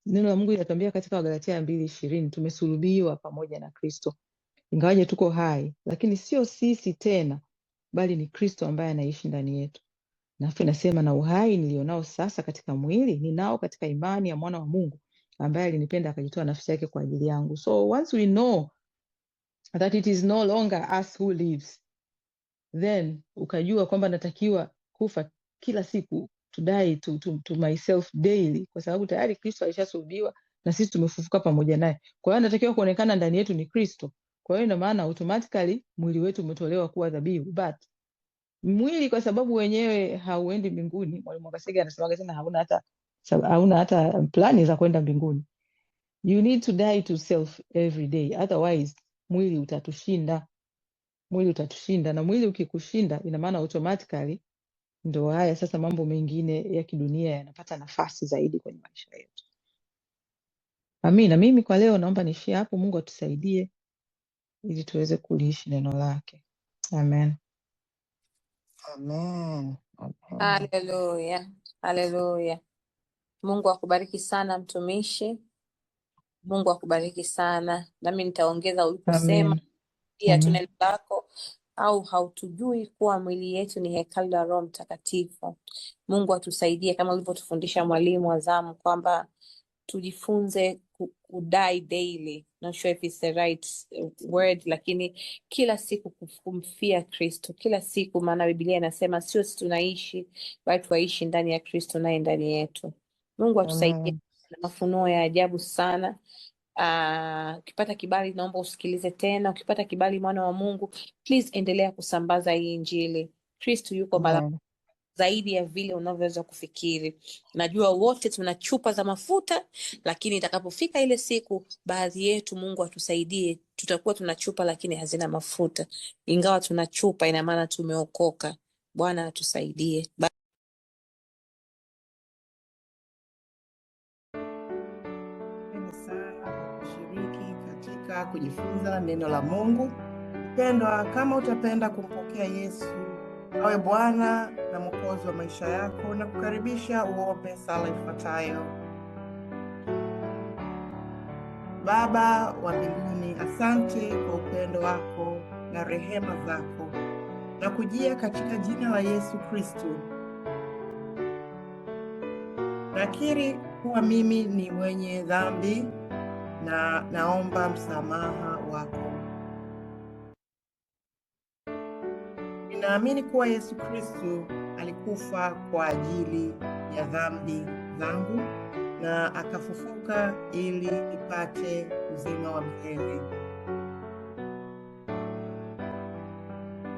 Neno la Mungu linatuambia katika Wagalatia 2:20, tumesulubiwa pamoja na Kristo. Ingawaje tuko hai, lakini sio sisi tena, bali ni Kristo ambaye anaishi ndani yetu. Na nasema na uhai nilionao sasa katika mwili ninao katika imani ya mwana wa Mungu ambaye alinipenda akajitoa nafsi yake kwa ajili yangu. So once we know that it is no longer us who lives, then ukajua kwamba natakiwa kufa kila siku, to die to myself daily, kwa sababu tayari Kristo alishasulubiwa na sisi tumefufuka pamoja naye. Kwa hiyo anatakiwa kuonekana ndani yetu ni Kristo. Kwa hiyo ina maana automatically mwili wetu umetolewa kuwa dhabihu. But mwili kwa sababu wenyewe hauendi mbinguni, Mwalimu Mwakasege anasema tena hauna hata plani za kwenda mbinguni. You need to die to self every day, otherwise mwili utatushinda. Na mwili ukikushinda, ina maana automatically ndio haya sasa mambo mengine ya kidunia yanapata nafasi zaidi kwenye maisha yetu. Amina. Mimi kwa leo naomba niishie hapo. Mungu atusaidie ili tuweze kuliishi neno lake. Amen. Amen. Haleluya, haleluya. Mungu akubariki sana mtumishi. Mungu akubariki sana. Nami nitaongeza uliposema Amen. pia Amen. neno lako, au hautujui kuwa mwili yetu ni hekalu la Roho Mtakatifu. Mungu atusaidie kama ulivyotufundisha mwalimu wa zamu kwamba tujifunze kudai daily. Not sure if it's the right word, lakini kila siku kumfia Kristo, kila siku, maana Biblia inasema sio sisi tunaishi, bali tuishi ndani ya Kristo naye ndani yetu. Mungu atusaidie. Na mafunuo ya ajabu sana. Ukipata kibali naomba usikilize tena. Ukipata kibali, mwana wa Mungu, please endelea kusambaza hii Injili. Kristo yuko malangoni zaidi ya vile unavyoweza kufikiri. Najua wote tuna chupa za mafuta, lakini itakapofika ile siku, baadhi yetu, Mungu atusaidie, tutakuwa tuna chupa lakini hazina mafuta. Ingawa tuna chupa, ina maana tumeokoka. Bwana atusaidie. Kushiriki katika kujifunza neno la Mungu. Mpendwa, kama utapenda kumpokea Yesu awe Bwana na Mwokozi wa maisha yako, na kukaribisha uombe sala ifuatayo. Baba wa mbinguni, asante kwa upendo wako na rehema zako, na kujia katika jina la Yesu Kristo. Nakiri kuwa mimi ni mwenye dhambi na naomba msamaha wako. Ninaamini kuwa Yesu Kristo alikufa kwa ajili ya dhambi zangu na akafufuka ili nipate uzima wa milele.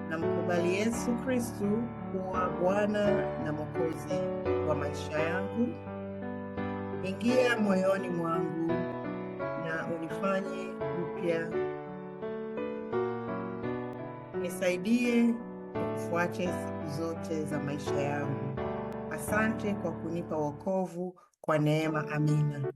Namkubali Yesu Kristo kuwa Bwana na Mwokozi wa maisha yangu. Ingia moyoni mwangu na unifanye upya. nisaidie nikufuate siku zote za maisha yangu. Asante kwa kunipa wokovu kwa neema. Amina.